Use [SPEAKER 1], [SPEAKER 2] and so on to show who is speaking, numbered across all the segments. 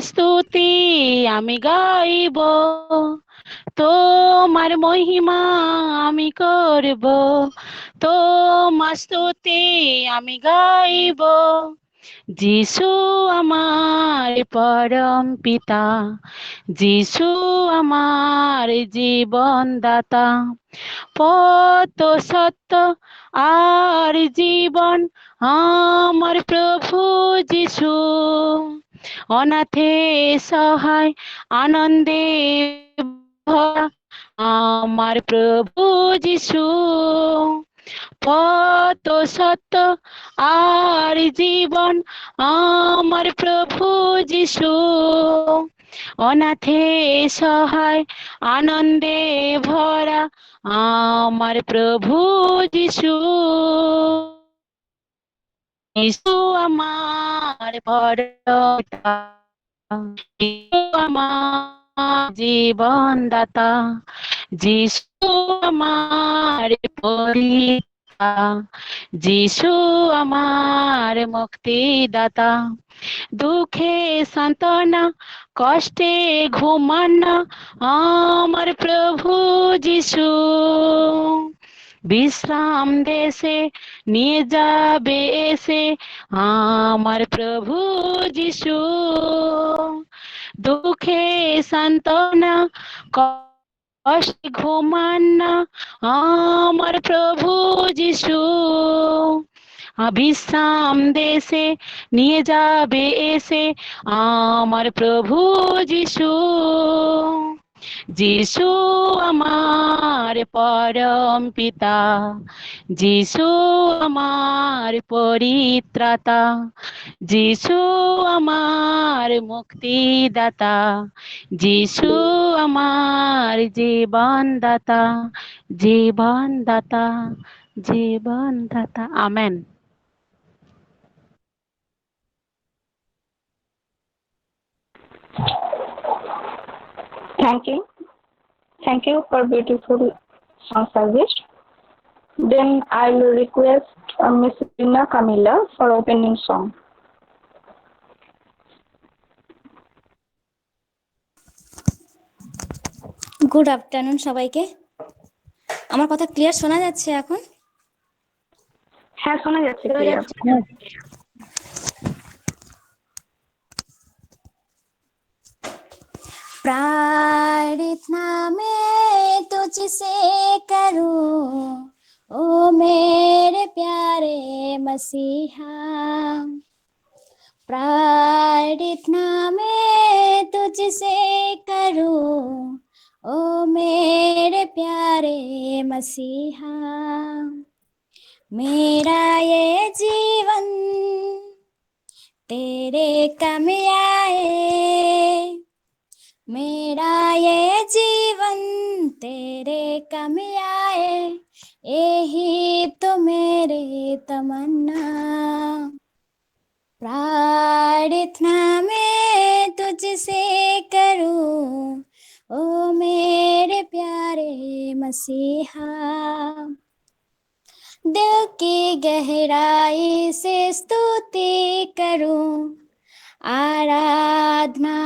[SPEAKER 1] স্তুতি আমি গাইব, তোমার মহিমা আমি করব, তোমার স্তুতি আমি গাইব। যিশু আমার পরম পিতা, যিশু আমার জীবন দাতা, পথ সত্য আর জীবন আমার প্রভু যিশু। অনাথে সহায় আনন্দে ভরা আমার প্রভু যিশু। পথ সত্য আর জীবন আমার প্রভু যিশু। অনাথে সহায় আনন্দে ভরা আমার প্রভু যিশু। যিশু আমার পরমপিতা, যিশু আমার জীবন দাতা, যিশু আমার পরিত্রাতা, যিশু আমার মুক্তিদাতা। দুঃখে সান্ত্বনা, কষ্টে ঘুমানা আমার প্রভু যিশু। বিশ্রাম দেশে নিয়ে যাবে এসে আমার প্রভু যিশু। দুঃখে সান্ত্বনা, কষ্টে ঘুমানা আমার প্রভু যিশু। বিশ্রাম দেশে নিয়ে যাবে এসে আমার প্রভু যিশু। যিশু আমার পরম পিতা, যিশু আমার পরিত্রাতা, যিশু আমার মুক্তিদাতা, যিশু আমার জীবনদাতা, জীবনদাতা, জীবনদাতা। Amen.
[SPEAKER 2] Thank you. Thank you for beautiful song service. Then I will request Miss Rina Camilla for opening song.
[SPEAKER 3] Good afternoon সবাইকে। আমার কথা ক্লিয়ার শোনা যাচ্ছে এখন?
[SPEAKER 2] হ্যাঁ, শোনা যাচ্ছে ক্লিয়ার।
[SPEAKER 3] प्रार्थना में तुझसे करूं, ओ मेरे प्यारे मसीहा। प्रार्थना में तुझसे करूं, ओ मेरे प्यारे मसीहा। मेरा ये जीवन तेरे कम आए, मेरा ये जीवन तेरे कम आए, यही तो मेरे तमन्ना। प्रार्थना में तुझसे करूं, ओ मेरे प्यारे मसीहा। दिल की गहराई से स्तुति करूं, आराधना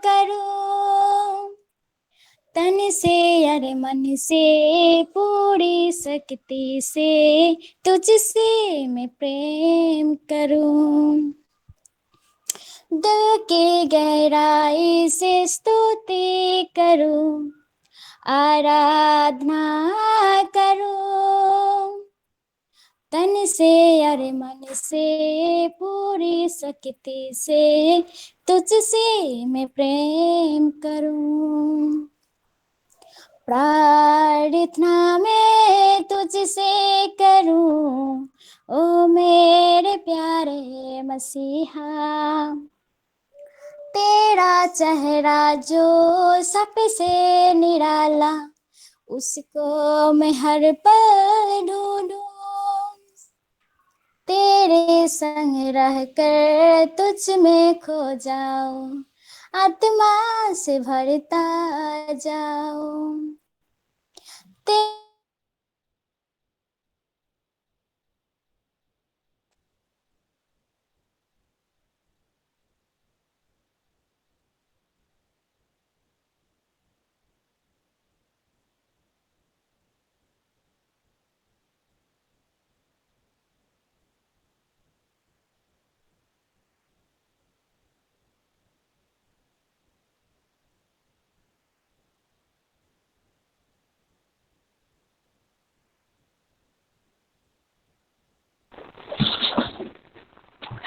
[SPEAKER 3] करूं, तन से अरे मन से पूरी शक्ति से तुझसे मैं प्रेम करूं। दिल की गहराई से स्तुति करूं, आराधना करूं, तन से अरे मन से पूरी शक्ति से तुझसे मैं प्रेम करूं। प्रार्थना में तुझसे करूं, ओ मेरे प्यारे मसीहा। तेरा चेहरा जो सबसे निराला, उसको मैं हर पल ढूंढूं। तेरे संग रहकर तुझ में खो जाऊं, आत्मा से भरता जाऊं।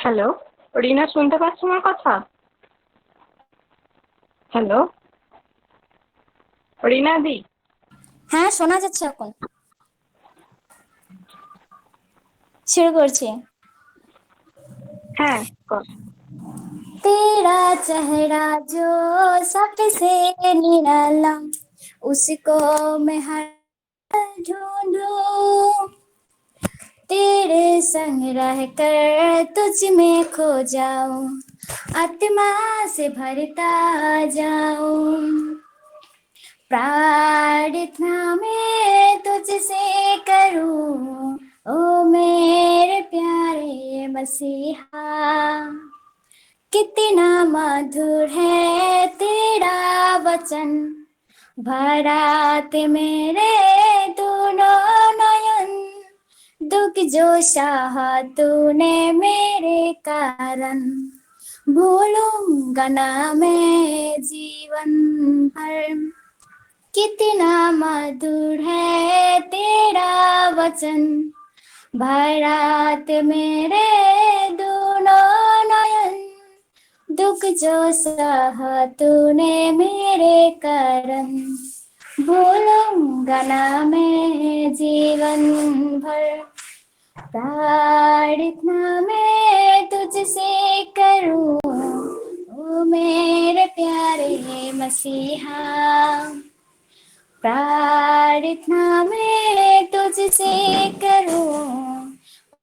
[SPEAKER 2] হ্যালো, রিনা শুনতে পাচ্ছ আমার কথা? হ্যালো, রিনা দি।
[SPEAKER 3] হ্যাঁ, শোনা যাচ্ছে এখন। শুরু করছি।
[SPEAKER 2] হ্যাঁ, কর।
[SPEAKER 3] तेरा चेहरा जो सबसे निराला, उसको मैं हर ढूंढूं, तेरे संग रहकर तुझ में खो जाऊं, आत्मा से भरता जाऊं, प्रार्थना में तुझसे करूं, ओ मेरे प्यारे मसीहा, कितना मधुर है तेरा वचन, भराते मेरे दोनों नयन, दुख जो सहा तूने मेरे कारण, भूलूंगा ना मैं जीवन भर, कितना मधुर है तेरा वचन, भरात मेरे दोनों नयन, दुख जो सहा तूने मेरे कारण, भूलूंगा ना मैं जीवन भर, प्रार्थना मैं तुझसे करूं, ओ मेरे प्यारे मसीहा, प्रार्थना मैं तुझसे करूं,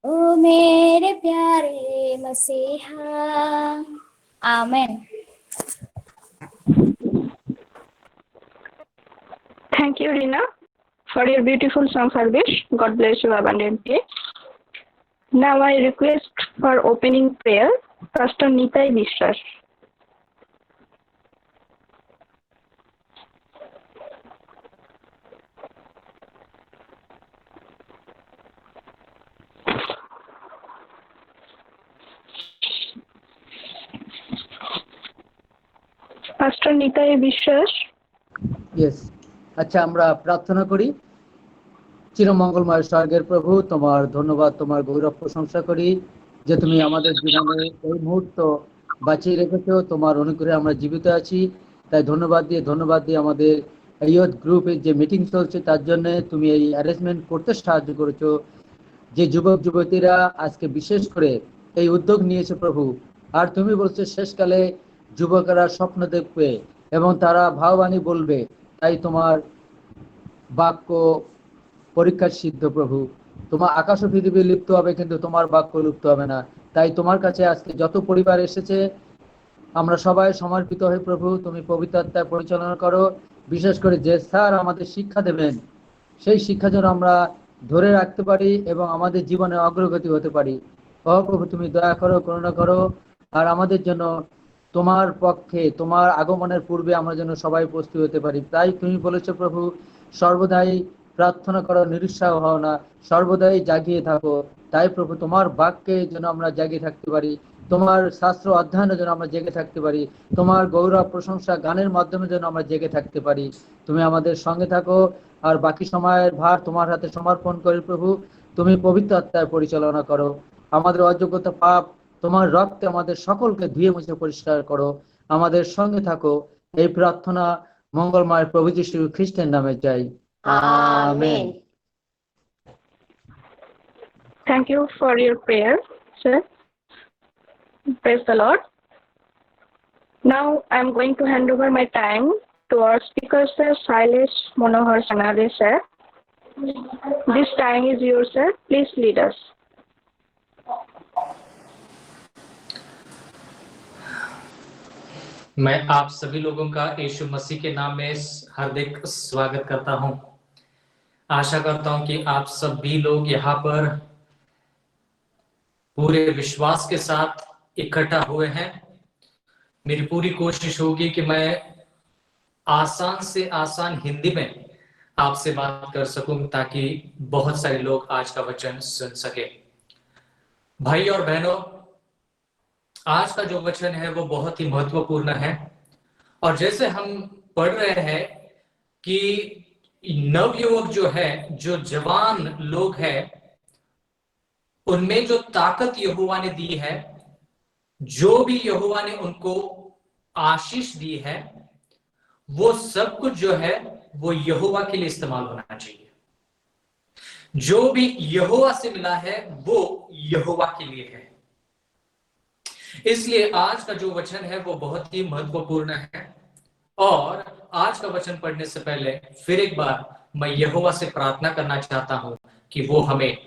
[SPEAKER 3] ओ मेरे प्यारे मसीहा। आमेन।
[SPEAKER 2] Thank you, Rina, for your beautiful song service. God bless you abundantly. Now I request for opening prayer, Pastor Nitai Bishwas. Pastor Nitai Bishwas.
[SPEAKER 4] Yes, আচ্ছা আমরা প্রার্থনা করি। চিরমঙ্গলময় স্বর্গের প্রভু, তোমার ধন্যবাদ, তোমার গৌরব প্রশংসা করি যে তুমি আমাদের জীবনে এই মুহূর্ত বাঁচিয়ে রেখেছো, তোমার অনুগ্রহে আমরা জীবিত আছি। তাই ধন্যবাদ দিয়ে আমাদের ইয়ুথ গ্রুপের যে মিটিং চলছে তার জন্য তুমি এই অ্যারেঞ্জমেন্ট করতে সাহায্য করেছো। যে যুবক যুবতীরা আজকে বিশেষ করে এই উদ্যোগ নিয়েছে প্রভু, আর তুমি বলছো শেষকালে যুবকেরা স্বপ্ন দেখবে এবং তারা ভাববাণী বলবে, তাই তোমার বাক্য পরীক্ষার সিদ্ধ প্রভু। তোমার আকাশ ও পৃথিবী লিপ্ত হবে কিন্তু তোমার বাক্য লুপ্ত হবে না। তাই তোমার কাছে আজকে যত পরিবার এসেছে আমরা সবাই সমর্পিত হয়ে প্রভু তুমি পবিত্র আত্মায় পরিচালনা করো। বিশেষ করে যে স্যার আমাদের শিক্ষা দেবেন সেই শিক্ষা যেন আমরা ধরে রাখতে পারি এবং আমাদের জীবনে অগ্রগতি হতে পারি। ও প্রভু তুমি দয়া করো, করুণা করো, আর আমাদের জন্য তোমার পক্ষে তোমার আগমনের পূর্বে আমরা যেন সবাই প্রস্তুত হতে পারি। তাই তুমি বলেছো প্রভু সর্বদাই প্রার্থনা করো, নিরুৎসাহ হও না, সর্বদাই জাগিয়ে থাকো। তাই প্রভু তোমার বাক্যে যেন আমরা জাগিয়ে থাকতে পারি, তোমার শাস্ত্র অধ্যয়নে যেন আমরা জেগে থাকতে পারি, তোমার গৌরব প্রশংসা গানের মাধ্যমে যেন আমরা জেগে থাকতে পারি। তুমি আমাদের সঙ্গে থাকো, আর বাকি সময়ের ভার তোমার হাতে সমর্পণ করি প্রভু। তুমি পবিত্র আত্মায় পরিচালনা করো, আমাদের অযোগ্যতা পাপ তোমার রক্তে আমাদের সকলকে ধুয়ে মুছে পরিষ্কার করো। আমাদের সঙ্গে থাকো, এই প্রার্থনা মঙ্গলময় প্রভু যীশু খ্রিস্টের নামে চাই, amen.
[SPEAKER 2] Thank you for your prayer, sir. Praise the Lord. Now I am going to hand over my time to our speaker, sir, Silas Monohar Sanade, sir. This time is yours, sir. Please lead us.
[SPEAKER 5] मैं आप सभी लोगों का यीशु मसीह के नाम में हार्दिक स्वागत करता हूं। आशा करता हूं कि आप सभी लोग यहाँ पर पूरे विश्वास के साथ इकट्ठा हुए हैं। मेरी पूरी कोशिश होगी कि मैं आसान से आसान हिंदी में आपसे बात कर सकूं ताकि बहुत सारे लोग आज का वचन सुन सके। भाई और बहनों, आज का जो वचन है वो बहुत ही महत्वपूर्ण है। और जैसे हम पढ़ रहे हैं कि नवयुवक जो है, जो जवान लोग हैं, उनमें जो ताकत यहोवा ने दी है जो भी यहोवा ने उनको आशीष दी है वो सब कुछ जो है वो यहोवा के लिए इस्तेमाल होना चाहिए। जो भी यहोवा से मिला है वो यहोवा के लिए है। इसलिए आज का जो वचन है वो बहुत ही महत्वपूर्ण है। और आज का वचन पढ़ने से पहले फिर एक बार मैं यहोवा से प्रार्थना करना चाहता हूं कि वो हमें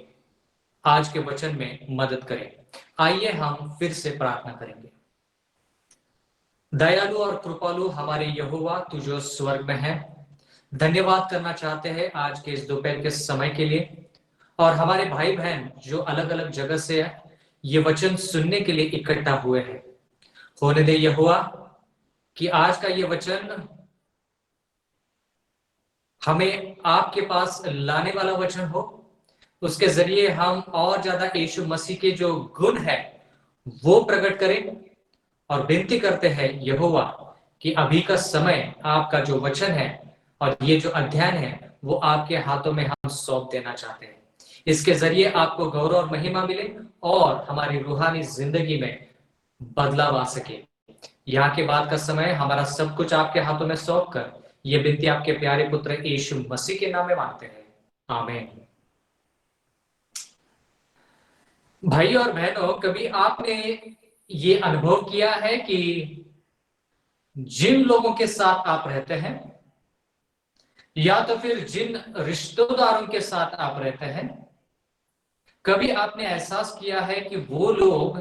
[SPEAKER 5] आज के वचन में मदद करे। आइए हम फिर से प्रार्थना करेंगे। दयालु और कृपालु हमारे यहोवा, तू जो स्वर्ग में है, धन्यवाद करना चाहते हैं आज के इस दोपहर के समय के लिए। और हमारे भाई बहन जो अलग अलग जगह से ये वचन सुनने के लिए इकट्ठा हुए हैं, होने दे यहोवा कि आज का ये वचन हमें आपके पास लाने वाला वचन हो। उसके जरिए हम और ज्यादा यीशु मसीह के जो गुण है वो प्रकट करें। और विनती करते हैं यहोवा कि अभी का समय आपका जो वचन है और ये जो अध्ययन है वो आपके हाथों में हम सौंप देना चाहते हैं। इसके जरिए आपको गौरव और महिमा मिले और हमारी रूहानी जिंदगी में बदलाव आ सके। यहाँ के बाद का समय हमारा सब कुछ आपके हाथों में सौंप कर ये विनती आपके प्यारे पुत्र यीशु मसीह के नाम में मांगते हैं, आमीन। भाई और बहनों, कभी आपने ये अनुभव किया है कि जिन लोगों के साथ आप रहते हैं या तो फिर जिन रिश्तेदारों के साथ आप रहते हैं, कभी आपने एहसास किया है कि वो लोग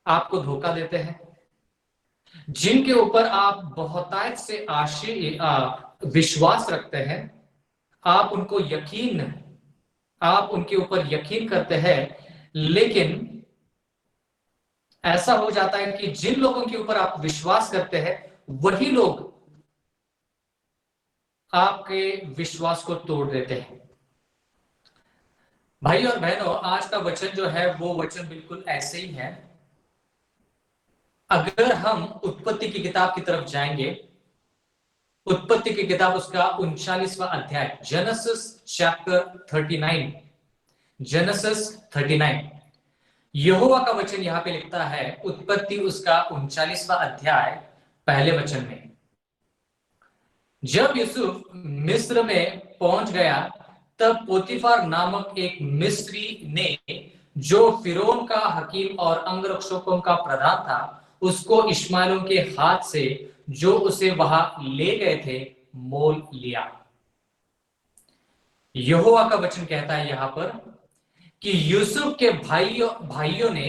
[SPEAKER 5] आपको धोखा देते हैं, जिनके ऊपर आप बहुतायत से विश्वास रखते हैं, आप उनके ऊपर यकीन करते हैं, लेकिन ऐसा हो जाता है कि जिन लोगों के ऊपर आप विश्वास करते हैं वही लोग आपके विश्वास को तोड़ देते हैं। भाई और बहनों, आज का वचन जो है वो वचन बिल्कुल ऐसे ही है। अगर हम उत्पत्ति की किताब की तरफ जाएंगे, उत्पत्ति की किताब उसका 39वां अध्याय, जेनेसिस चैप्टर 39, जेनेसिस 39, यहोवा का वचन यहां पे लिखता है, उत्पत्ति उसका 39वां अध्याय पहले वचन में, जब यूसुफ मिस्र में पहुंच गया तब पोतीफार नामक एक मिस्री ने, जो फिरौन का हकीम और अंगरक्षकों का प्रधान था, उसको इश्माएलियों के हाथ से जो उसे वहां ले गए थे मोल लिया। यहोवा का वचन कहता है यहां पर कि यूसुफ के भाइयों ने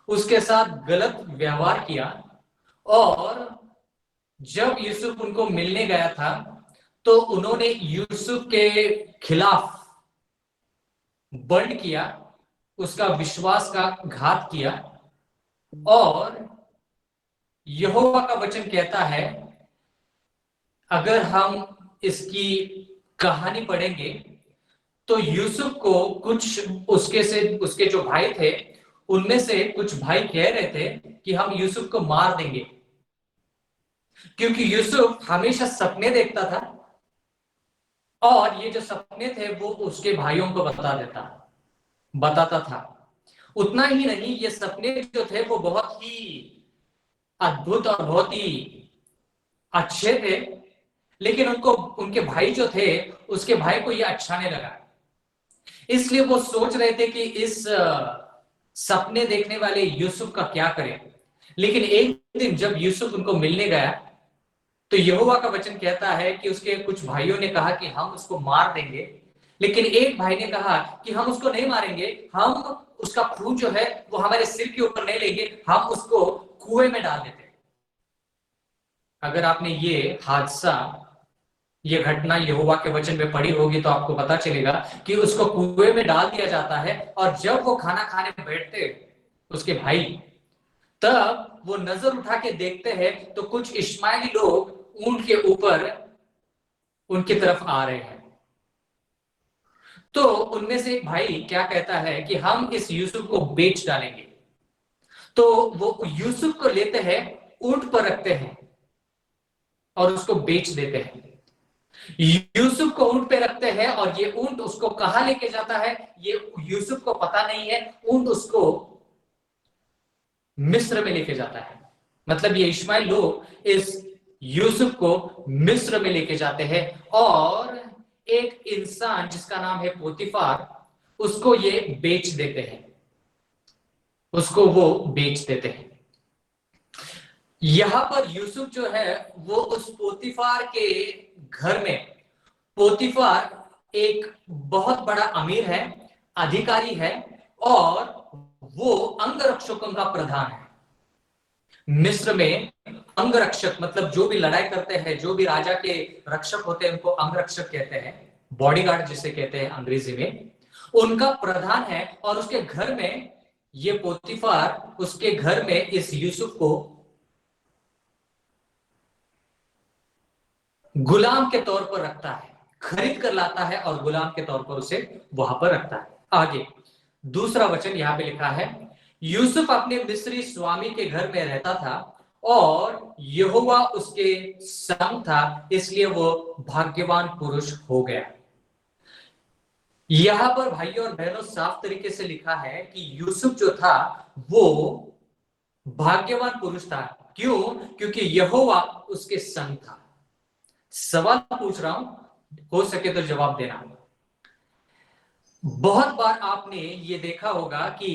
[SPEAKER 5] उसके साथ गलत व्यवहार किया और जब यूसुफ उनको मिलने गया था तो उन्होंने यूसुफ के खिलाफ बंड किया, उसका विश्वास का घात किया। और यहोवा का वचन कहता है, अगर हम इसकी कहानी पढ़ेंगे तो यूसुफ को कुछ उसके जो भाई थे उनमें से कुछ भाई कह रहे थे कि हम यूसुफ को मार देंगे, क्योंकि यूसुफ हमेशा सपने देखता था और ये जो सपने थे वो उसके भाइयों को बताता था। उतना ही नहीं, ये सपने जो थे वो बहुत ही अद्भुत और बहुत ही अच्छे थे, लेकिन उनके भाई जो थे, उसके भाई को ये अच्छा नहीं लगा। इसलिए वो सोच रहे थे कि इस सपने देखने वाले यूसुफ का क्या करें। लेकिन एक दिन जब यूसुफ उनको मिलने गया तो यहोवा का वचन कहता है कि उसके कुछ भाइयों ने कहा कि हम उसको मार देंगे, लेकिन एक भाई ने कहा कि हम उसको नहीं मारेंगे, हम उसका खून जो है वो हमारे सिर के ऊपर नहीं लेंगे, हम उसको कुएं में डाल देते। अगर आपने ये घटना यहोवा के वचन में पढ़ी होगी तो आपको पता चलेगा कि उसको कुएं में डाल दिया जाता है। और जब वो खाना खाने में बैठते उसके भाई, तब वो नजर उठा के देखते हैं तो कुछ इश्माएली लोग ऊंट के ऊपर उनकी तरफ आ रहे हैं। तो उनमें से एक भाई क्या कहता है कि हम इस यूसुफ को बेच डालेंगे। तो वो यूसुफ को लेते हैं, ऊंट पर रखते हैं और उसको बेच देते हैं। यूसुफ को ऊंट पे रखते हैं और ये ऊंट उसको कहां लेके जाता है ये यूसुफ को पता नहीं है। ऊंट उसको मिस्र में लेके जाता है। मतलब ये इश्माएल लोग इस यूसुफ को मिस्र में लेके जाते हैं और एक इंसान जिसका नाम है पोतीफार, उसको ये बेच देते हैं, उसको वो बेच देते हैं। यहां पर यूसुफ जो है वो उस पोतीफार के घर में, पोतीफार एक बहुत बड़ा अमीर है, अधिकारी है और वो अंगरक्षकों का प्रधान है। मिस्र में अंगरक्षक मतलब जो भी लड़ाई करते हैं, जो भी राजा के रक्षक होते हैं, उनको अंगरक्षक कहते हैं, बॉडीगार्ड जिसे कहते हैं अंग्रेजी में, उनका प्रधान है। और उसके घर में ये पोतीफार उसके घर में इस यूसुफ को गुलाम के तौर पर रखता है, खरीद कर लाता है और गुलाम के तौर पर उसे वहां पर रखता है। आगे दूसरा वचन यहां पे लिखा है, यूसुफ अपने मिस्री स्वामी के घर में रहता था और यहोवा उसके संग था, इसलिए वो भाग्यवान पुरुष हो गया। यहां पर भाइयों और बहनों साफ तरीके से लिखा है कि यूसुफ जो था वो भाग्यवान पुरुष था। क्यों? क्योंकि यहोवा उसके संग था। सवाल पूछ रहा हूं, हो सके तो जवाब देना। बहुत बार आपने ये देखा होगा कि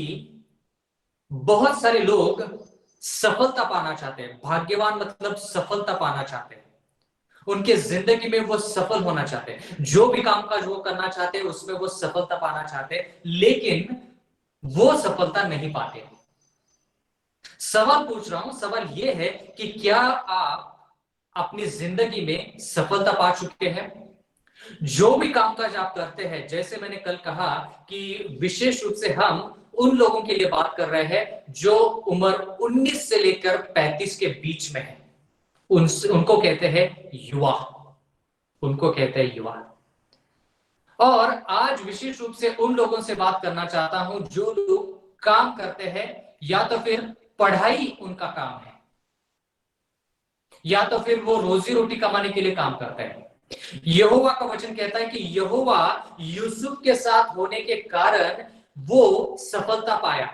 [SPEAKER 5] बहुत सारे लोग सफलता पाना चाहते हैं, भाग्यवान मतलब सफलता पाना चाहते हैं, उनके जिंदगी में वो सफल होना चाहते हैं, जो भी कामकाज वो करना चाहते हैं उसमें वो सफलता पाना चाहते हैं, लेकिन वो सफलता नहीं पाते। सवाल पूछ रहा हूं, सवाल ये है कि क्या आप अपनी जिंदगी में सफलता पा चुके हैं? जो भी कामकाज आप करते हैं, जैसे मैंने कल कहा कि विशेष रूप से हम उन लोगों के लिए बात कर रहे हैं जो उम्र 19 से लेकर 35 के बीच में है, उनको कहते हैं युवा, उनको कहते हैं युवा। और आज विशेष रूप से उन लोगों से बात करना चाहता हूं जो लोग काम करते हैं, या तो फिर पढ़ाई उनका काम है, या तो फिर वो रोजी रोटी कमाने के लिए काम करते हैं। यहोवा का वचन कहता है कि यहोवा यूसुफ के साथ होने के कारण वो सफलता पाया।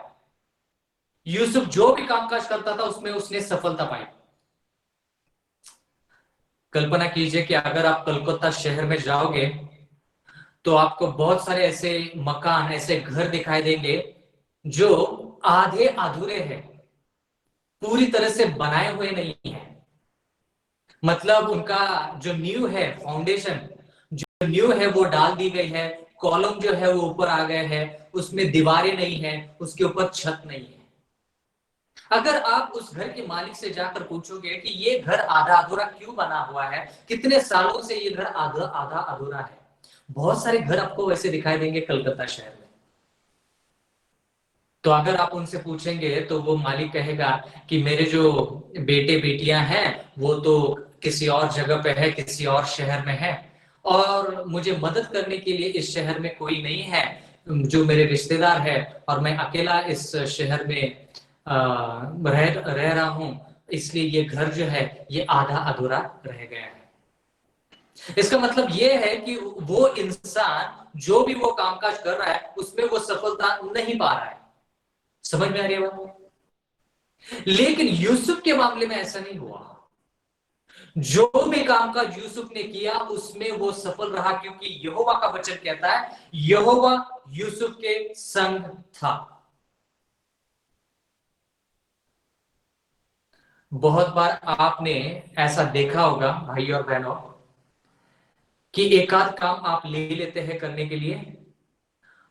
[SPEAKER 5] यूसुफ जो भी कामकाज करता था उसमें उसने सफलता पाई। कल्पना कीजिए कि अगर आप कलकत्ता शहर में जाओगे तो आपको बहुत सारे ऐसे मकान, ऐसे घर दिखाई देंगे जो आधे अधूरे हैं, पूरी तरह से बनाए हुए नहीं है। मतलब उनका जो नींव है, फाउंडेशन जो नींव है वो डाल दी गई है, कॉलम जो है वो ऊपर आ गए हैं, उसमें दीवारें नहीं है, उसके ऊपर छत नहीं है। अगर आप उस घर के मालिक से जाकर पूछोगे कि ये घर आधा अधूरा क्यों बना हुआ है, कितने सालों से ये घर आधा अधूरा है, बहुत सारे घर आपको वैसे दिखाई देंगे कलकत्ता शहर में। तो अगर आप उनसे पूछेंगे तो वो मालिक कहेगा कि मेरे जो बेटे बेटियां हैं वो तो किसी और जगह पे है, किसी और शहर में है, और मुझे मदद करने के लिए इस शहर में कोई नहीं है जो मेरे रिश्तेदार है, और मैं अकेला इस शहर में रह रहा हूं, इसलिए ये घर जो है ये आधा अधूरा रह गया है। इसका मतलब ये है कि वो इंसान जो भी वो कामकाज कर रहा है उसमें वो सफलता नहीं पा रहा है। समझ में आ रही है बात? लेकिन यूसुफ के मामले में ऐसा नहीं हुआ। जो भी कामकाज यूसुफ ने किया उसमें वो सफल रहा, क्योंकि यहोवा का वचन कहता है यहोवा यूसुफ के संग था। बहुत बार आपने ऐसा देखा होगा भाई और बहनों कि एक आध काम आप ले लेते हैं करने के लिए,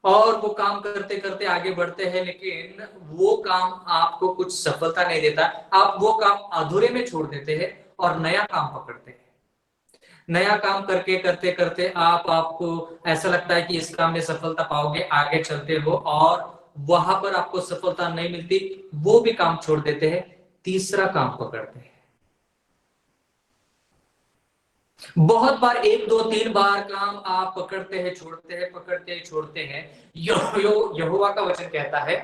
[SPEAKER 5] और वो काम करते करते आगे बढ़ते हैं, लेकिन वो काम आपको कुछ सफलता नहीं देता। आप वो काम अधूरे में छोड़ देते हैं और नया काम पकड़ते हैं। नया काम करके करते करते आपको ऐसा लगता है कि इस काम में सफलता पाओगे, आगे चलते हो और वहां पर आपको सफलता नहीं मिलती, वो भी काम छोड़ देते हैं, तीसरा काम पकड़ते हैं। बहुत बार 1 2 3 बार काम आप पकड़ते हैं, छोड़ते हैं, पकड़ते हैं, छोड़ते हैं। यहोवा का वचन कहता है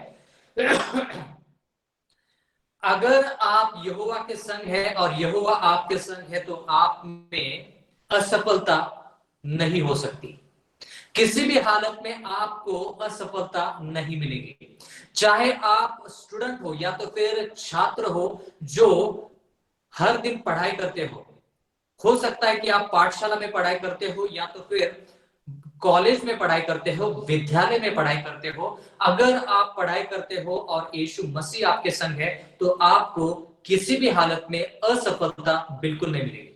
[SPEAKER 5] अगर आप यहोवा के संग है और यहोवा आपके संग है तो आप में असफलता नहीं हो सकती। किसी भी हालत में आपको असफलता नहीं मिलेगी। चाहे आप स्टूडेंट हो या तो फिर छात्र हो जो हर दिन पढ़ाई करते हो सकता है कि आप पाठशाला में पढ़ाई करते हो या तो फिर कॉलेज में पढ़ाई करते हो, विद्यालय में पढ़ाई करते हो। अगर आप पढ़ाई करते हो और यीशु मसीह आपके संग है तो आपको किसी भी हालत में असफलता बिल्कुल नहीं मिलेगी।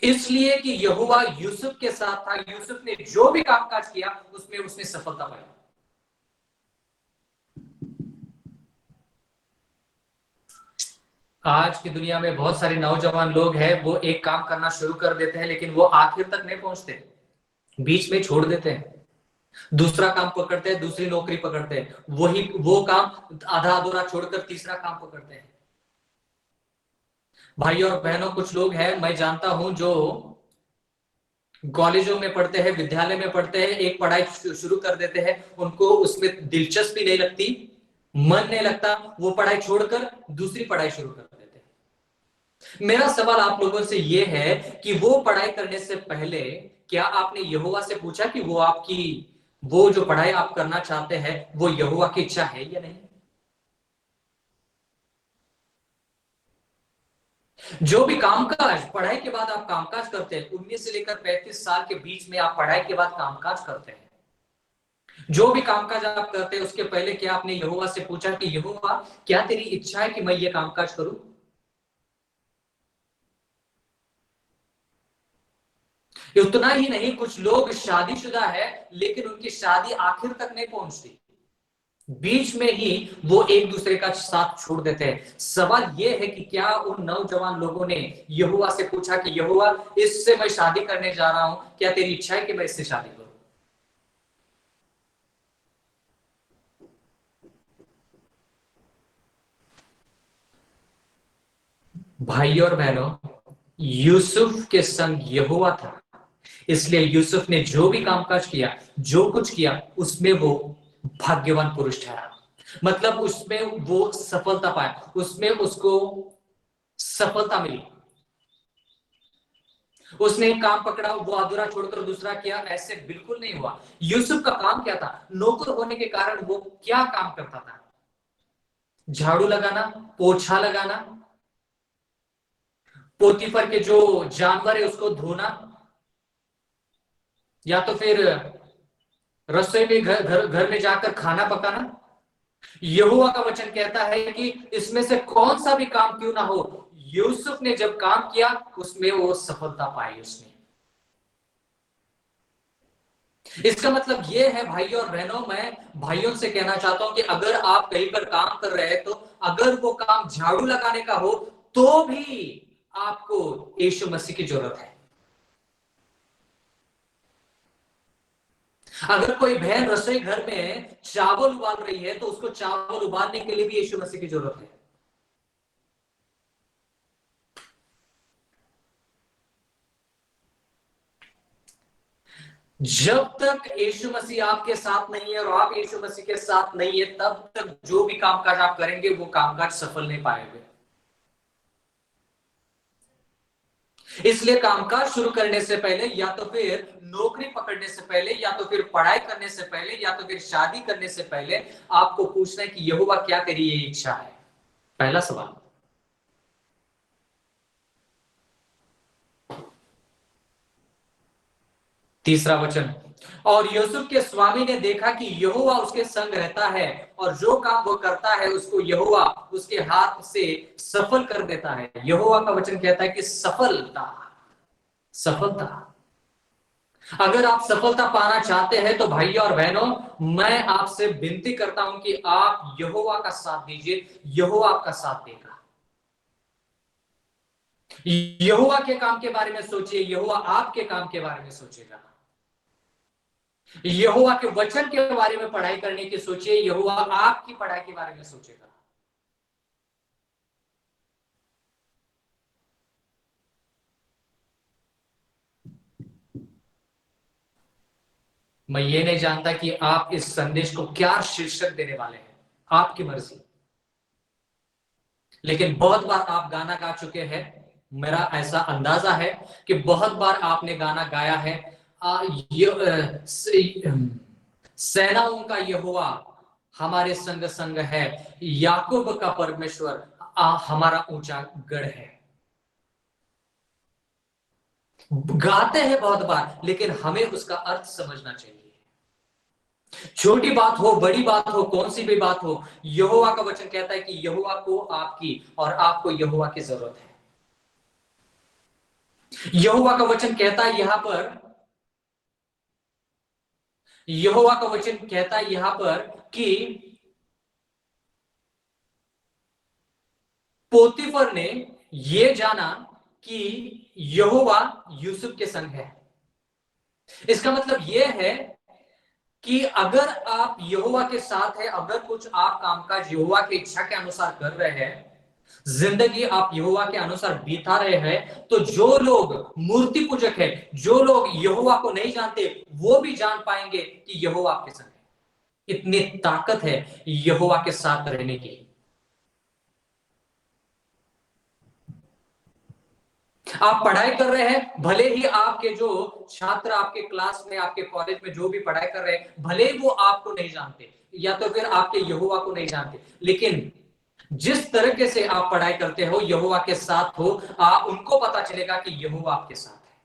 [SPEAKER 5] इसलिए कि यहोवा यूसुफ के साथ था, यूसुफ ने जो भी कामकाज किया उसमें उसने सफलता पाई। आज की दुनिया में बहुत सारे नौजवान लोग हैं, वो एक काम करना शुरू कर देते हैं लेकिन वो आखिर तक नहीं पहुंचते, बीच में छोड़ देते हैं, दूसरा काम पकड़ते हैं, दूसरी नौकरी पकड़ते हैं, वो काम आधा अधूरा छोड़कर तीसरा काम पकड़ते हैं। भाई और बहनों, कुछ लोग हैं मैं जानता हूं जो कॉलेजों में पढ़ते हैं, विद्यालय में पढ़ते हैं, एक पढ़ाई शुरू कर देते हैं, उनको उसमें दिलचस्पी नहीं लगती, मन नहीं लगता, वो पढ़ाई छोड़कर दूसरी पढ़ाई शुरू कर देते हैं। मेरा सवाल आप लोगों से ये है कि वो पढ़ाई करने से पहले क्या आपने यहोवा से पूछा कि वो जो पढ़ाई आप करना चाहते हैं वो यहोवा की इच्छा है या नहीं? जो भी कामकाज पढ़ाई के बाद आप कामकाज करते हैं, 19 से लेकर 35 साल के बीच में आप पढ़ाई के बाद कामकाज करते हैं, जो भी कामकाज आप करते हैं उसके पहले क्या आपने यहोवा से पूछा कि यहोवा क्या तेरी इच्छा है कि मैं ये कामकाज करूं? उतना ही नहीं, कुछ लोग शादीशुदा है लेकिन उनकी शादी आखिर तक नहीं पहुंचती, बीच में ही वो एक दूसरे का साथ छोड़ देते हैं। सवाल ये है कि क्या उन नौजवान लोगों ने यहोवा से पूछा कि यहोवा इससे मैं शादी करने जा रहा हूं, क्या तेरी इच्छा है कि मैं इससे शादी करूं? भाई और बहनों, यूसुफ के संग यहोवा था, इसलिए यूसुफ ने जो भी कामकाज किया, जो कुछ किया, उसमें वो भाग्यवान पुरुष ठहरा। मतलब उसमें वो सफलता पाया, उसमें उसको सफलता मिली। उसने एक काम पकड़ा, वो अधूरा छोड़कर दूसरा किया, ऐसे बिल्कुल नहीं हुआ। यूसुफ का काम क्या था? नौकर होने के कारण वो क्या काम करता था? झाड़ू लगाना, पोछा लगाना, पोतीफर के जो जानवर है उसको धोना, या तो फिर रसोई में घर में जाकर खाना पकाना। यहोवा का वचन कहता है कि इसमें से कौन सा भी काम क्यों ना हो, यूसुफ ने जब काम किया उसमें वो सफलता पाई उसने। इसका मतलब ये है भाई और बहनों, मैं भाइयों से कहना चाहता हूं कि अगर आप कहीं पर काम कर रहे हैं तो अगर वो काम झाड़ू लगाने का हो तो भी आपको यीशु मसीह की जरूरत है। अगर कोई बहन रसोई घर में चावल उबाल रही है तो उसको चावल उबालने के लिए भी यीशु मसीह की जरूरत है। जब तक यीशु मसीह आपके साथ नहीं है और आप यीशु मसीह के साथ नहीं है, तब तक जो भी कामकाज आप करेंगे वो कामकाज सफल नहीं पाएंगे। इसलिए कामकाज शुरू करने से पहले, या तो फिर नौकरी पकड़ने से पहले, या तो फिर पढ़ाई करने से पहले, या तो फिर शादी करने से पहले आपको पूछना है कि यहोवा क्या तेरी ये इच्छा है? पहला सवाल। तीसरा वचन, और यूसुफ के स्वामी ने देखा कि यहोवा उसके संग रहता है और जो काम वो करता है उसको यहोवा उसके हाथ से सफल कर देता है। यहोवा का वचन कहता है कि सफलता। अगर आप सफलता पाना चाहते हैं तो भाइयों और बहनों, मैं आपसे विनती करता हूं कि आप यहोवा का साथ दीजिए, यहोवा आपका साथ देगा। यहोवा के काम के बारे में सोचिए, यहोवा आपके काम के बारे में सोचेगा। यहोवा के वचन के बारे में पढ़ाई करने की सोचिए, यहोवा आपकी पढ़ाई के बारे में सोचेगा। मैं ये नहीं जानता कि आप इस संदेश को क्या शीर्षक देने वाले हैं, आपकी मर्जी। लेकिन बहुत बार आप गाना गा चुके हैं मेरा ऐसा अंदाजा है कि बहुत बार आपने गाना गाया है, सेनाओं का यहोवा हमारे संग संग है, याकूब का परमेश्वर हमारा ऊंचा गढ़ है। गाते हैं बहुत बार, लेकिन हमें उसका अर्थ समझना चाहिए। छोटी बात हो, बड़ी बात हो, कौन सी भी बात हो, यहोवा का वचन कहता है कि यहोवा को आपकी और आपको यहोवा की जरूरत है। यहोवा का वचन कहता है यहां पर, यहोवा का वचन कहता है यहां पर कि पोतीफर ने यह जाना कि यहोवा यूसुफ के संग है। इसका मतलब यह है कि अगर आप यहोवा के साथ है, अगर कुछ आप कामकाज यहोवा की इच्छा के अनुसार कर रहे हैं, जिंदगी आप यहोवा के अनुसार बिता रहे हैं, तो जो लोग मूर्ति पूजक है, जो लोग यहोवा को नहीं जानते, वो भी जान पाएंगे कि यहोवा आपके संग है। इतनी ताकत है यहोवा के साथ रहने की। आप पढ़ाई कर रहे हैं, भले ही आपके जो छात्र आपके क्लास में, आपके कॉलेज में जो भी पढ़ाई कर रहे हैं, भले ही वो आपको नहीं जानते या तो फिर आपके यहोवा को नहीं जानते, लेकिन जिस तरीके से आप पढ़ाई करते हो, यहोवा के साथ हो, उनको पता चलेगा कि यहोवा आपके साथ है।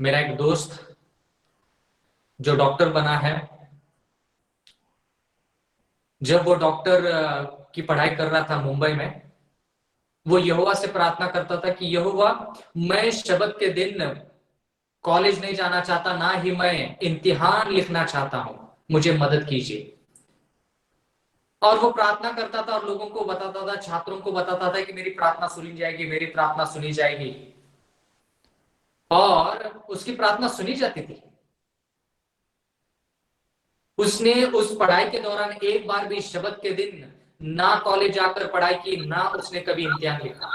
[SPEAKER 5] मेरा एक दोस्त जो डॉक्टर बना है, जब वो डॉक्टर की पढ़ाई कर रहा था मुंबई में, वो यहोवा से प्रार्थना करता था कि यहोवा, मैं शबत के दिन कॉलेज नहीं जाना चाहता, ना ही मैं इम्तिहान लिखना चाहता हूं, मुझे मदद कीजिए। और वो प्रार्थना करता था और लोगों को बताता था, छात्रों को बताता था कि मेरी प्रार्थना सुनी जाएगी, मेरी प्रार्थना सुनी जाएगी, और उसकी प्रार्थना सुनी जाती थी। उसने उस पढ़ाई के दौरान एक बार भी शबत के दिन ना कॉलेज जाकर पढ़ाई की, ना उसने कभी इम्तिहान लिखा।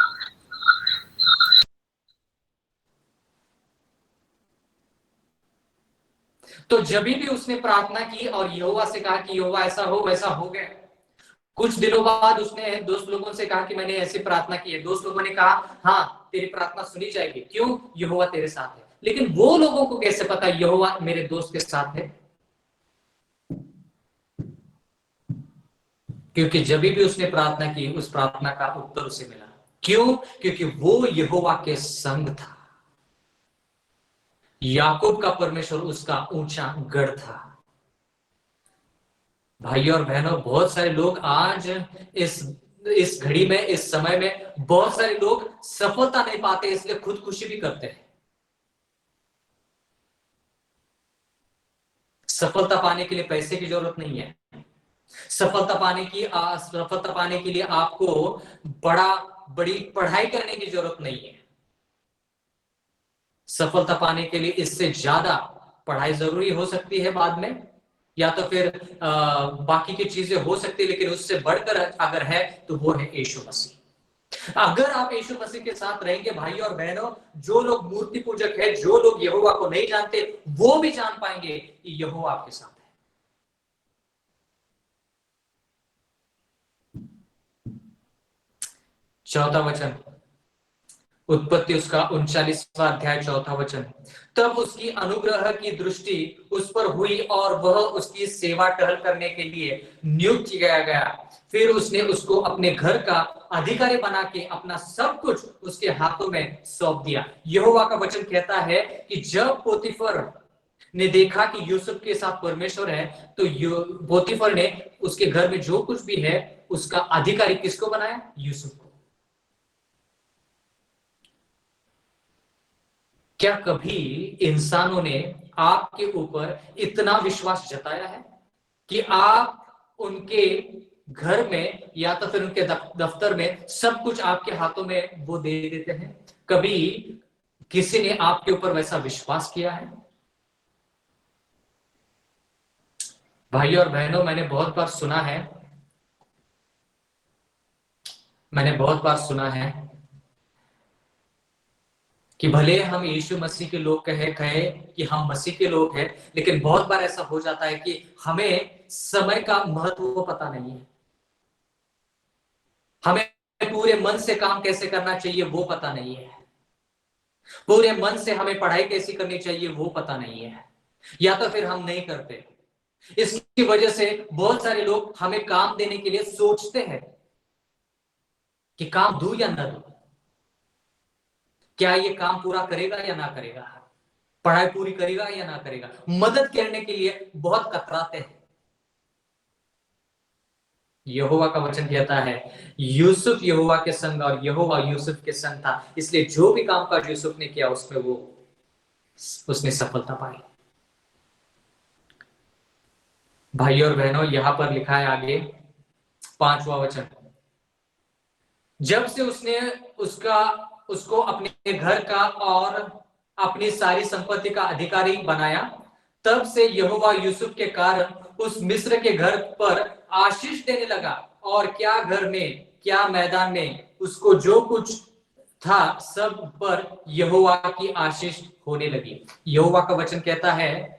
[SPEAKER 5] तो जब भी उसने प्रार्थना की और यहोवा से कहा कि यहोवा ऐसा हो वैसा हो गया। कुछ दिनों बाद उसने दोस्त लोगों से कहा कि मैंने ऐसी प्रार्थना की है। दोस्त लोगों ने कहा हाँ, तेरी प्रार्थना सुनी जाएगी, क्यों? यहोवा तेरे साथ है। लेकिन वो लोगों को कैसे पता यहोवा मेरे दोस्त के साथ है? क्योंकि जब भी उसने प्रार्थना की, उस प्रार्थना का उत्तर उसे मिला। क्यों? क्योंकि वो यहोवा के संग था। याकूब का परमेश्वर उसका ऊंचा गढ़ था। भाइयों और बहनों, बहुत सारे लोग आज इस घड़ी में, इस समय में, बहुत सारे लोग सफलता नहीं पाते, इसलिए खुदकुशी भी करते हैं। सफलता पाने के लिए पैसे की जरूरत नहीं है। सफलता पाने के लिए आपको बड़ी पढ़ाई करने की जरूरत नहीं है। सफलता पाने के लिए इससे ज्यादा पढ़ाई जरूरी हो सकती है बाद में, या तो फिर बाकी की चीजें हो सकती है, लेकिन उससे बढ़कर अगर है तो वो है यीशु मसीह। अगर आप यीशु मसीह के साथ रहेंगे भाइयों और बहनों, जो लोग मूर्ति पूजक है, जो लोग यहोवा को नहीं जानते, वो भी जान पाएंगे कि यहोवा आपके साथ है। चौथा वचन, उत्पत्ति उसका 39वां अध्याय 4था वचन। तब उसकी अनुग्रह की दृष्टि उस पर हुई और वह उसकी सेवा टहल करने के लिए नियुक्त किया गया। फिर उसने उसको अपने घर का अधिकारी बना के अपना सब कुछ उसके हाथों में सौंप दिया। यहोवा का वचन कहता है कि जब पोतीफर ने देखा कि यूसुफ के साथ परमेश्वर है, तो पोतीफर ने उसके घर में जो कुछ भी है उसका अधिकारी किसको बनाया? यूसुफ को। क्या कभी इंसानों ने आपके ऊपर इतना विश्वास जताया है कि आप उनके घर में या तो फिर उनके दफ्तर में सब कुछ आपके हाथों में वो दे देते हैं? कभी किसी ने आपके ऊपर वैसा विश्वास किया है? भाइयों और बहनों, मैंने बहुत बार सुना है कि भले हम यीशु मसीह के लोग कहे कि हम मसीह के लोग हैं, लेकिन बहुत बार ऐसा हो जाता है कि हमें समय का महत्व पता नहीं है। हमें पूरे मन से काम कैसे करना चाहिए वो पता नहीं है, पूरे मन से हमें पढ़ाई कैसी करनी चाहिए वो पता नहीं है, या तो फिर हम नहीं करते। इसकी वजह से बहुत सारे लोग हमें काम देने के लिए सोचते हैं कि काम दूं या ना दूं, क्या ये काम पूरा करेगा या ना करेगा, पढ़ाई पूरी करेगा या ना करेगा, मदद करने के लिए बहुत कतराते हैं। यहोवा का वचन कहता है यूसुफ यहोवा के संग और यहोवा यूसुफ के संग था, इसलिए जो भी काम काज यूसुफ ने किया उसमें उसने सफलता पाई। भाई और बहनों, यहां पर लिखा है आगे 5वां वचन, जब से उसने उसको अपने घर का और अपनी सारी संपत्ति का अधिकारी बनाया, तब से यहोवा यूसुफ के कारण उस मिस्र के घर पर आशीष देने लगा, और क्या घर में क्या मैदान में उसको जो कुछ था सब पर यहोवा की आशीष होने लगी। यहोवा का वचन कहता है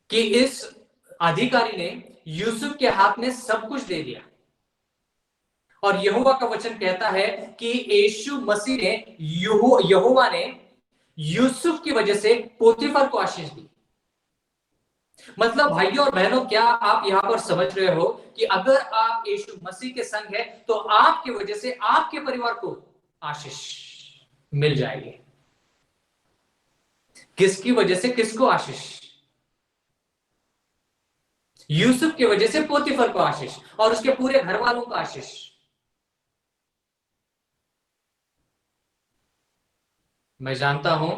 [SPEAKER 5] कि इस अधिकारी ने यूसुफ के हाथ में सब कुछ दे दिया, और यहोवा का वचन कहता है कि यीशु मसीह ने यहोवा ने यूसुफ की वजह से पोतीफर को आशीष दी। मतलब भाइयों और बहनों, क्या आप यहां पर समझ रहे हो कि अगर आप यीशु मसीह के संग है तो आपकी वजह से आपके परिवार को आशीष मिल जाएगी। किसकी वजह से? किसको आशीष? यूसुफ की वजह से पोतीफर को आशीष और उसके पूरे घर वालों को आशीष। मैं जानता हूं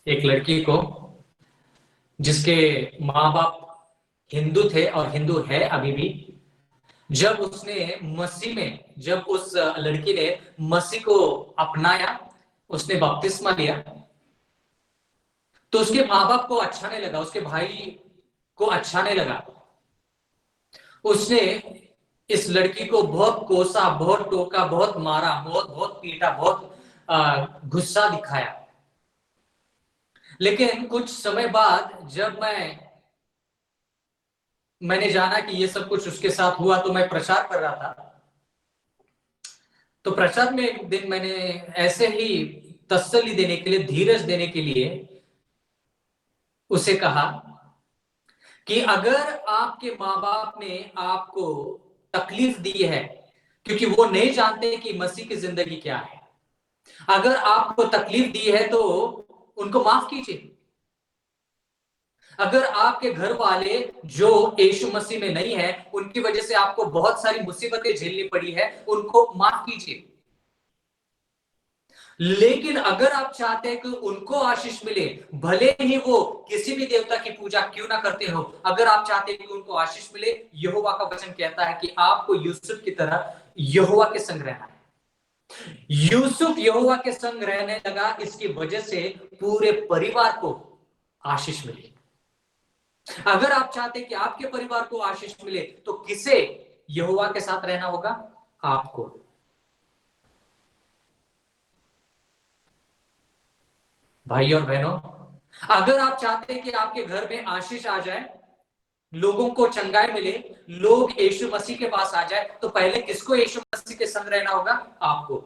[SPEAKER 5] एक लड़की को जिसके माँ बाप हिंदू थे और हिंदू है अभी भी। जब उस लड़की ने मसीह को अपनाया, उसने बपतिस्मा लिया, तो उसके माँ बाप को अच्छा नहीं लगा, उसके भाई को अच्छा नहीं लगा। उसने इस लड़की को बहुत कोसा, बहुत टोका, बहुत मारा, बहुत पीटा, बहुत गुस्सा दिखाया। लेकिन कुछ समय बाद जब मैंने जाना कि ये सब कुछ उसके साथ हुआ, तो मैं प्रचार कर रहा था। तो प्रचार में एक दिन मैंने ऐसे ही तसल्ली देने के लिए, धीरज देने के लिए उसे कहा कि अगर आपके माँ बाप ने आपको तकलीफ दी है क्योंकि वो नहीं जानते कि मसीह की जिंदगी क्या है, अगर आपको तकलीफ दी है तो उनको माफ कीजिए। अगर आपके घर वाले जो यीशु मसीह में नहीं है, उनकी वजह से आपको बहुत सारी मुसीबतें झेलनी पड़ी है, उनको माफ कीजिए। लेकिन अगर आप चाहते हैं कि उनको आशीष मिले, भले ही वो किसी भी देवता की पूजा क्यों ना करते हो, अगर आप चाहते हैं कि उनको आशीष मिले, यहोवा का वचन कहता है कि आपको यूसुफ की तरह यहोवा के संग रहना है। यूसुफ यहोवा के संग रहने लगा, इसकी वजह से पूरे परिवार को आशीष मिली। अगर आप चाहते हैं कि आपके परिवार को आशीष मिले तो किसे यहोवा के साथ रहना होगा? आपको। भाई और बहनों, अगर आप चाहते हैं कि आपके घर में आशीष आ जाए, लोगों को चंगाई मिले, लोग यीशु मसीह के पास आ जाए, तो पहले किसको यीशु मसीह के संग रहना होगा? आपको।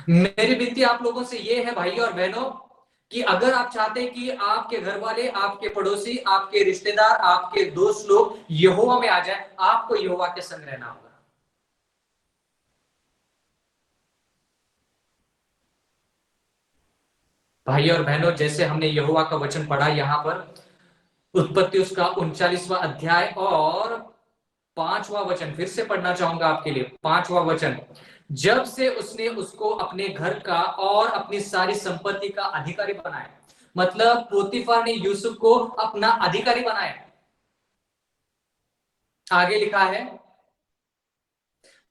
[SPEAKER 5] मेरी विनती आप लोगों से ये है भाई और बहनों कि अगर आप चाहते हैं कि आपके घर वाले, आपके पड़ोसी, आपके रिश्तेदार, आपके दोस्त लोग यहोवा में आ जाए, आपको यहोवा के संग रहना होगा। भाई और बहनों, जैसे हमने यहोवा का वचन पढ़ा यहां पर, उत्पत्ति उसका 39वां अध्याय और 5वां वचन फिर से पढ़ना चाहूंगा आपके लिए। 5वां वचन, जब से उसने उसको अपने घर का और अपनी सारी संपत्ति का अधिकारी बनाया, मतलब पोतीफर ने यूसुफ को अपना अधिकारी बनाया। आगे लिखा है,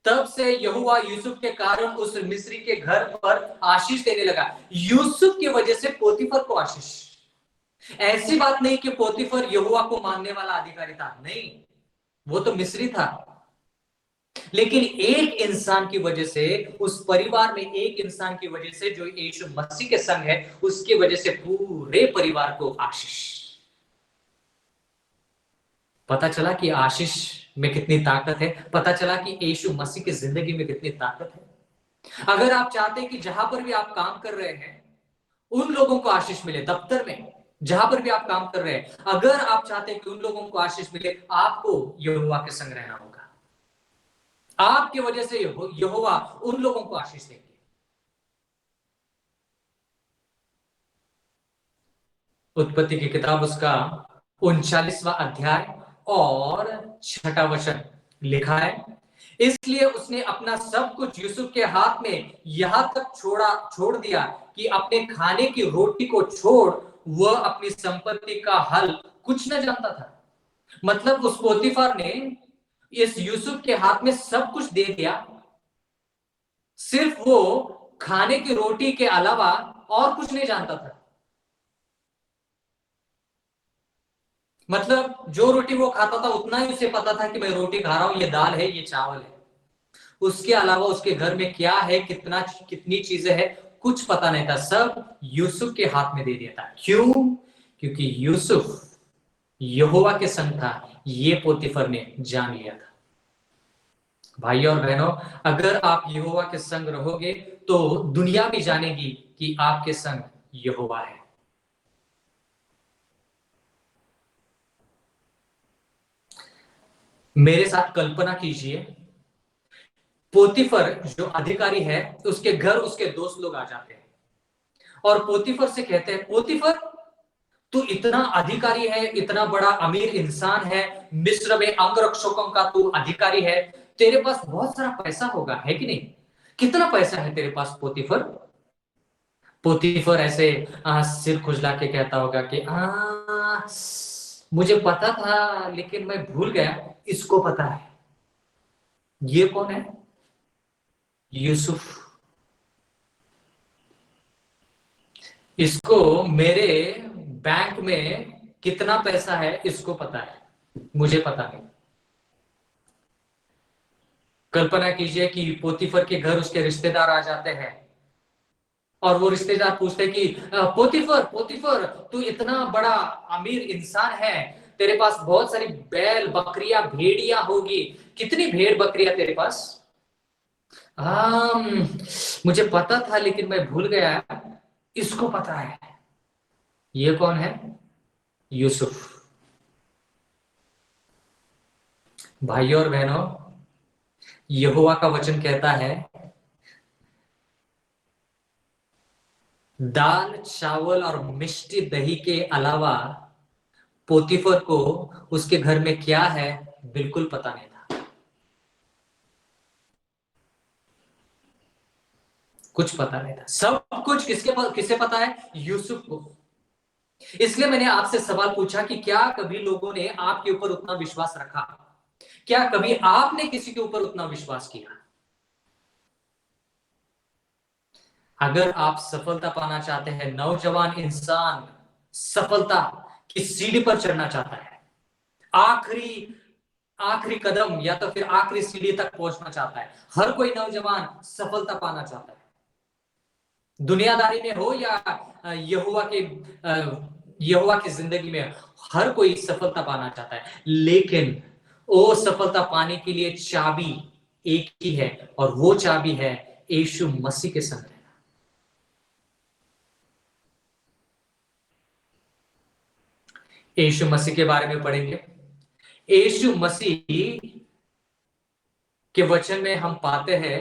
[SPEAKER 5] तब से यहोवा यूसुफ के कारण उस मिस्री के घर पर आशीष देने लगा। यूसुफ की वजह से पोतीफर को आशीष। ऐसी बात नहीं कि पोतीफर यहोवा को मानने वाला अधिकारी था, नहीं, वो तो मिस्री था। लेकिन एक इंसान की वजह से, उस परिवार में एक इंसान की वजह से जो यीशु मसीह के संग है, उसकी वजह से पूरे परिवार को आशीष। पता चला कि आशीष में कितनी ताकत है, पता चला कि यीशु मसीह की जिंदगी में कितनी ताकत है। अगर आप चाहते हैं कि जहां पर भी आप काम कर रहे हैं उन लोगों को आशीष मिले, दफ्तर में जहां पर भी आप काम कर रहे हैं, अगर आप चाहते हैं कि उन लोगों को आशीष मिले, आपको यहोवा के संग रहना होगा। आपकी वजह से यहोवा उन लोगों को आशीष देंगे। उत्पत्ति की किताब उसका 39वां अध्याय और 6वां वचन लिखा है, इसलिए उसने अपना सब कुछ यूसुफ के हाथ में यहां तक छोड़ दिया कि अपने खाने की रोटी को छोड़ वह अपनी संपत्ति का हल कुछ न जानता था। मतलब उस पोतीफर ने इस यूसुफ के हाथ में सब कुछ दे दिया, सिर्फ वो खाने की रोटी के अलावा और कुछ नहीं जानता था। मतलब जो रोटी वो खाता था उतना ही उसे पता था कि मैं रोटी खा रहा हूं, ये दाल है, ये चावल है। उसके अलावा उसके घर में क्या है, कितनी चीजें हैं, कुछ पता नहीं था। सब यूसुफ के हाथ में दे दिया था। क्यों? क्योंकि यूसुफ यहोवा के संग था, ये पोतीफर ने जान लिया था। भाइयों और बहनों, अगर आप यहोवा के संग रहोगे तो दुनिया भी जानेगी कि आपके संग यहोवा है। मेरे साथ कल्पना कीजिए, पोतीफर जो अधिकारी है, उसके घर उसके दोस्त लोग आ जाते हैं और पोतीफर से कहते हैं, पोतीफर तू इतना अधिकारी है, इतना बड़ा अमीर इंसान है, मिस्र में अंगरक्षकों का तू अधिकारी है, तेरे पास बहुत सारा पैसा होगा, है कि नहीं? कितना पैसा है तेरे पास पोतीफर? पोतीफर ऐसे सिर खुजला के कहता होगा कि मुझे पता था लेकिन मैं भूल गया, इसको पता है। ये कौन है? यूसुफ। इसको मेरे बैंक में कितना पैसा है इसको पता है, मुझे पता नहीं। कल्पना कीजिए कि पोतीफर के घर उसके रिश्तेदार आ जाते हैं और वो रिश्तेदार पूछते कि पोतीफर तू इतना बड़ा अमीर इंसान है, तेरे पास बहुत सारी बैल बकरियां भेड़ियां होगी, कितनी भेड़ बकरियां तेरे पास? मुझे पता था लेकिन मैं भूल गया, इसको पता है। ये कौन है? यूसुफ। भाइयों और बहनों, यहोवा का वचन कहता है, दाल चावल और मिष्टी दही के अलावा पोतीफर को उसके घर में क्या है बिल्कुल पता नहीं था। कुछ पता नहीं था। सब कुछ किसे पता है? यूसुफ को। इसलिए मैंने आपसे सवाल पूछा कि क्या कभी लोगों ने आपके ऊपर उतना विश्वास रखा? क्या कभी आपने किसी के ऊपर उतना विश्वास किया? अगर आप सफलता पाना चाहते हैं, नौजवान इंसान सफलता की सीढ़ी पर चढ़ना चाहता है, आखिरी कदम या तो फिर आखिरी सीढ़ी तक पहुंचना चाहता है, हर कोई नौजवान सफलता पाना चाहता है, दुनियादारी में हो या यहोवा की जिंदगी में, हर कोई सफलता पाना चाहता है। लेकिन वो सफलता पाने के लिए चाबी एक ही है और वो चाबी है यीशु मसीह के संग। यीशु मसीह के बारे में पढ़ेंगे। यीशु मसीह के वचन में हम पाते हैं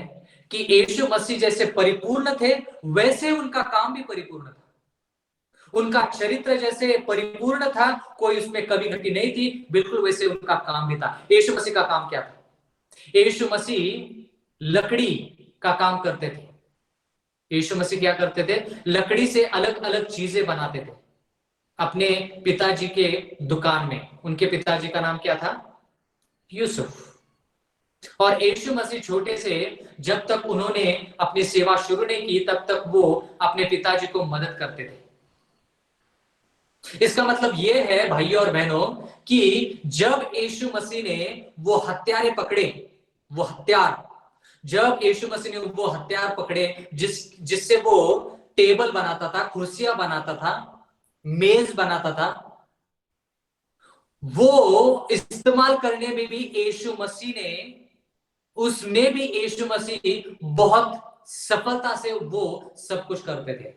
[SPEAKER 5] कि यीशु मसीह जैसे परिपूर्ण थे वैसे उनका काम भी परिपूर्ण था। उनका चरित्र जैसे परिपूर्ण था, कोई उसमें कमी घटी नहीं थी, बिल्कुल वैसे उनका काम भी था। यीशु मसीह का काम क्या था? यीशु मसीह लकड़ी का काम करते थे। यीशु मसीह क्या करते थे? लकड़ी से अलग अलग चीजें बनाते थे अपने पिताजी के दुकान में। उनके पिताजी का नाम क्या था? यूसुफ। और यीशु मसीह छोटे से, जब तक उन्होंने अपनी सेवा शुरू नहीं की तब तक वो अपने पिताजी को मदद करते थे। इसका मतलब यह है भाइयों और बहनों कि जब यीशु मसीह ने वो हत्यारे पकड़े, वो हथियार, जब यीशु मसीह ने वो हथियार पकड़े जिससे वो टेबल बनाता था, कुर्सियां बनाता था, मेज बनाता था, वो इस्तेमाल करने में भी यीशु मसीह ने, उसमें भी यीशु मसीह बहुत सफलता से वो सब कुछ करते थे।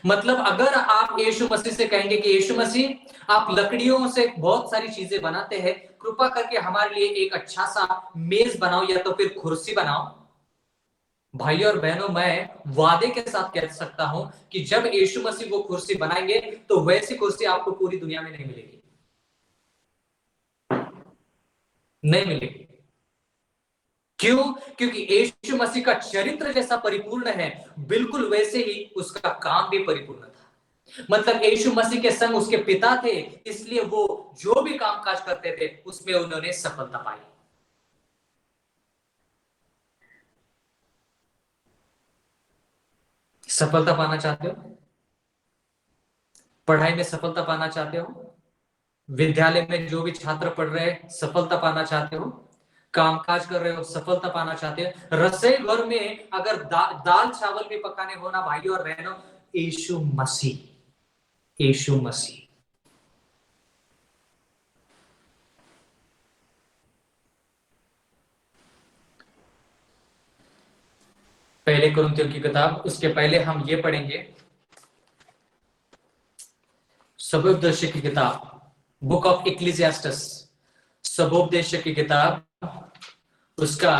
[SPEAKER 5] मतलब अगर आप यीशु मसीह से कहेंगे कि यीशु मसीह आप लकड़ियों से बहुत सारी चीजें बनाते हैं, कृपा करके हमारे लिए एक अच्छा सा मेज बनाओ या तो फिर कुर्सी बनाओ, भाई और बहनों, मैं वादे के साथ कह सकता हूं कि जब यीशु मसीह वो कुर्सी बनाएंगे तो वैसी कुर्सी आपको पूरी दुनिया में नहीं मिलेगी, नहीं मिलेगी। क्यों? क्योंकि यीशु मसीह का चरित्र जैसा परिपूर्ण है, बिल्कुल वैसे ही उसका काम भी परिपूर्ण था। मतलब यीशु मसीह के संग उसके पिता थे, इसलिए वो जो भी कामकाज करते थे उसमें उन्होंने सफलता पाई। सफलता पाना चाहते हो? पढ़ाई में सफलता पाना चाहते हो? विद्यालय में जो भी छात्र पढ़ रहे हैं सफलता पाना चाहते हो? कामकाज कर रहे हो सफलता पाना चाहते हो? रसोई घर में अगर दाल चावल भी पकाने हो ना भाइयों और बहनों, यीशु मसीह, यीशु मसीह। पहले कुरिन्थियों की किताब, उसके पहले हम ये पढ़ेंगे सबोपदेश की किताब, बुक ऑफ इक्लेसियास्टिस, सबोपदेश की किताब, उसका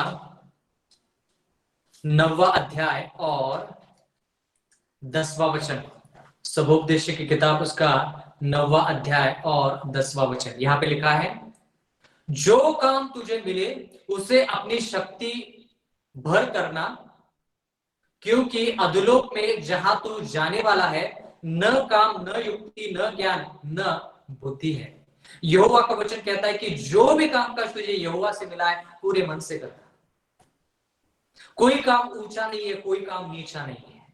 [SPEAKER 5] 9वां अध्याय और 10वां वचन। सबोपदेश की किताब उसका 9वां अध्याय और 10वां वचन। यहां पे लिखा है, जो काम तुझे मिले उसे अपनी शक्ति भर करना, क्योंकि अधोलोक में जहां तू जाने वाला है न काम, न युक्ति, न ज्ञान, न बुद्धि है। यहोवा का वचन कहता है कि जो भी काम काज तुझे यहोवा से मिला है पूरे मन से करना। कोई काम ऊंचा नहीं है, कोई काम नीचा नहीं है।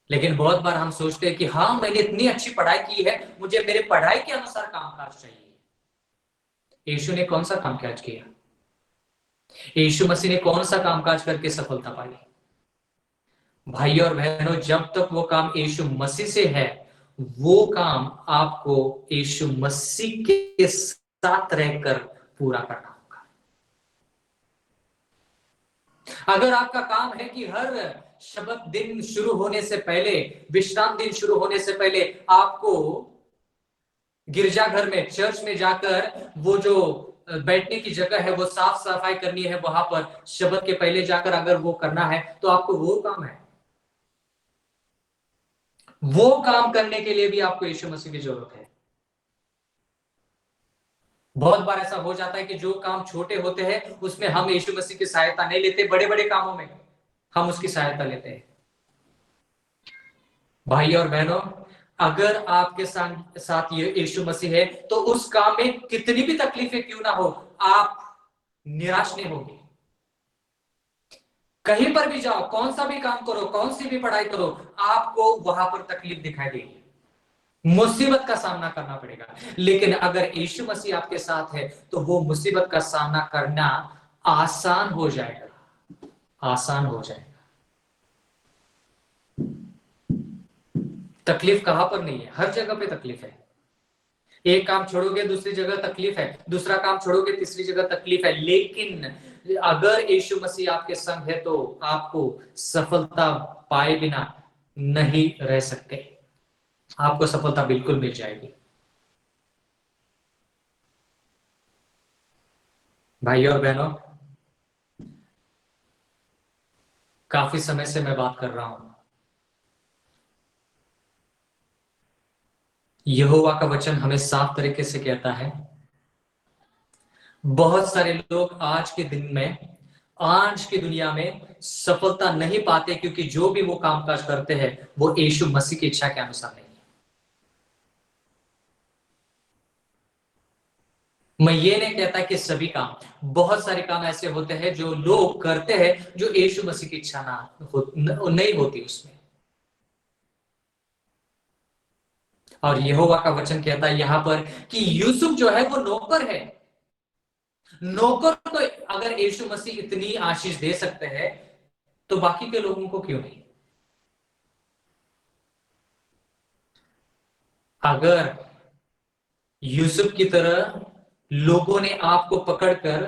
[SPEAKER 5] लेकिन बहुत बार हम सोचते हैं कि हाँ मैंने इतनी अच्छी पढ़ाई की है, मुझे मेरे पढ़ाई के अनुसार कामकाज चाहिए। यीशु ने कौन सा कामकाज किया? यीशु मसीह ने कौन सा कामकाज करके सफलता पाई? भाई और बहनों, जब तक वो काम यीशु मसीह से है, वो काम आपको यीशु मसीह के साथ रहकर पूरा करना होगा। अगर आपका काम है कि हर शब्द दिन शुरू होने से पहले, विश्राम दिन शुरू होने से पहले आपको गिरजाघर में, चर्च में जाकर वो जो बैठने की जगह है वो साफ सफाई करनी है, वहां पर शब्द के पहले जाकर अगर वो करना है तो आपको वो काम है। वो काम करने के लिए भी आपको यीशु मसीह की जरूरत है। बहुत बार ऐसा हो जाता है कि जो काम छोटे होते हैं उसमें हम यीशु मसीह की सहायता नहीं लेते, बड़े बड़े कामों में हम उसकी सहायता लेते हैं। भाई और बहनों, अगर आपके साथ ये यीशु मसीह है तो उस काम में कितनी भी तकलीफें क्यों ना हो, आप निराश नहीं होंगे। कहीं पर भी जाओ, कौन सा भी काम करो, कौन सी भी पढ़ाई करो, आपको वहां पर तकलीफ दिखाई देगी, मुसीबत का सामना करना पड़ेगा। लेकिन अगर यीशु मसीह आपके साथ है तो वो मुसीबत का सामना करना आसान हो जाएगा, आसान हो जाएगा। तकलीफ कहां पर नहीं है? हर जगह पे तकलीफ है। एक काम छोड़ोगे दूसरी जगह तकलीफ है, दूसरा काम छोड़ोगे तीसरी जगह तकलीफ है। लेकिन अगर यीशु मसीह आपके संग है तो आपको सफलता पाए बिना नहीं रह सकते, आपको सफलता बिल्कुल मिल जाएगी। भाइयों और बहनों, काफी समय से मैं बात कर रहा हूं, यहोवा का वचन हमें साफ तरीके से कहता है, बहुत सारे लोग आज के दिन में, आज की दुनिया में सफलता नहीं पाते क्योंकि जो भी वो कामकाज करते हैं वो यीशु मसीह की इच्छा के अनुसार नहीं है। मैं ये नहीं कहता कि सभी काम, बहुत सारे काम ऐसे होते हैं जो लोग करते हैं जो यीशु मसीह की इच्छा नहीं होती उसमें। और यहोवा का वचन कहता है यहाँ पर कि यूसुफ जो है वो नौकर है। नौकर को अगर यीशु मसीह इतनी आशीष दे सकते हैं तो बाकी के लोगों को क्यों नहीं? अगर यूसुफ की तरह लोगों ने आपको पकड़कर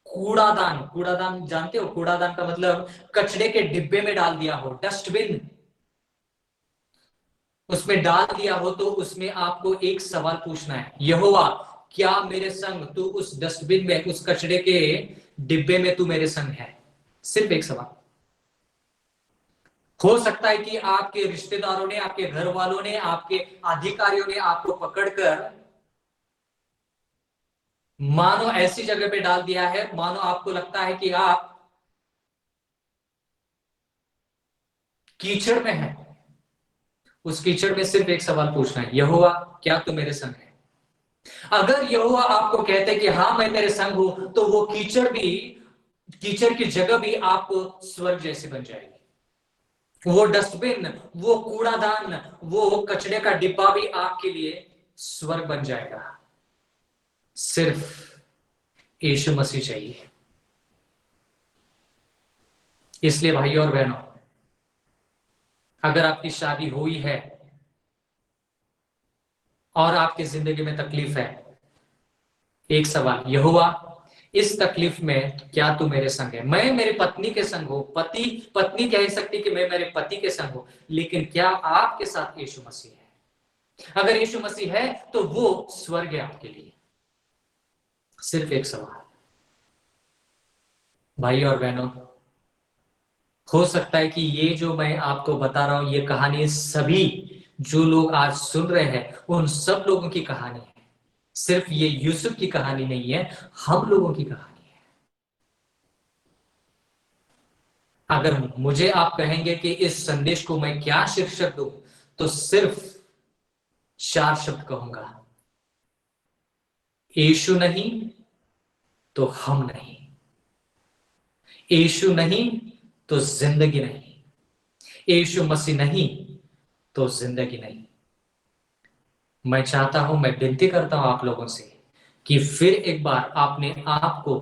[SPEAKER 5] कूड़ादान जानते हो? कूड़ादान का मतलब कचरे के डिब्बे में डाल दिया हो, डस्टबिन, उसमें डाल दिया हो, तो उसमें आपको एक सवाल पूछना है, यहोवा क्या मेरे संग तू उस डस्टबिन में, उस कचरे के डिब्बे में तू मेरे संग है? सिर्फ एक सवाल। हो सकता है कि आपके रिश्तेदारों ने, आपके घर वालों ने, आपके अधिकारियों ने आपको पकड़कर मानो ऐसी जगह पे डाल दिया है, मानो आपको लगता है कि आप कीचड़ में हैं। उस कीचड़ में सिर्फ एक सवाल पूछना है, यहोवा क्या तू मेरे संग है? अगर यहोवा आपको कहते कि हाँ मैं तेरे संग हूं, तो वो कीचड़ की जगह भी आपको स्वर्ग जैसे बन जाएगी। वो डस्टबिन, वो कूड़ादान, वो कचरे का डिब्बा भी आपके लिए स्वर्ग बन जाएगा। सिर्फ यीशु मसीह चाहिए। इसलिए भाइयों और बहनों, अगर आपकी शादी हुई है और आपकी जिंदगी में तकलीफ है, एक सवाल, यहोवा इस तकलीफ में क्या तू मेरे संग है? मैं मेरे पत्नी के संग हूं, पत्नी कह सकती कि मैं मेरे पति के संग हूं, लेकिन क्या आपके साथ यीशु मसीह है? अगर यीशु मसीह है तो वो स्वर्ग है आपके लिए। सिर्फ एक सवाल। भाई और बहनों, हो सकता है कि ये जो मैं आपको बता रहा हूं, ये कहानी सभी जो लोग आज सुन रहे हैं उन सब लोगों की कहानी है। सिर्फ ये यूसुफ की कहानी नहीं है, हम लोगों की कहानी है। अगर मुझे आप कहेंगे कि इस संदेश को मैं क्या शीर्षक दूं, तो सिर्फ 4 शब्द कहूंगा, यीशु नहीं तो हम नहीं, यीशु नहीं तो जिंदगी नहीं, यीशु मसीह नहीं तो जिंदगी नहीं। मैं चाहता हूं, मैं विनती करता हूं आप लोगों से कि फिर एक बार अपने आप को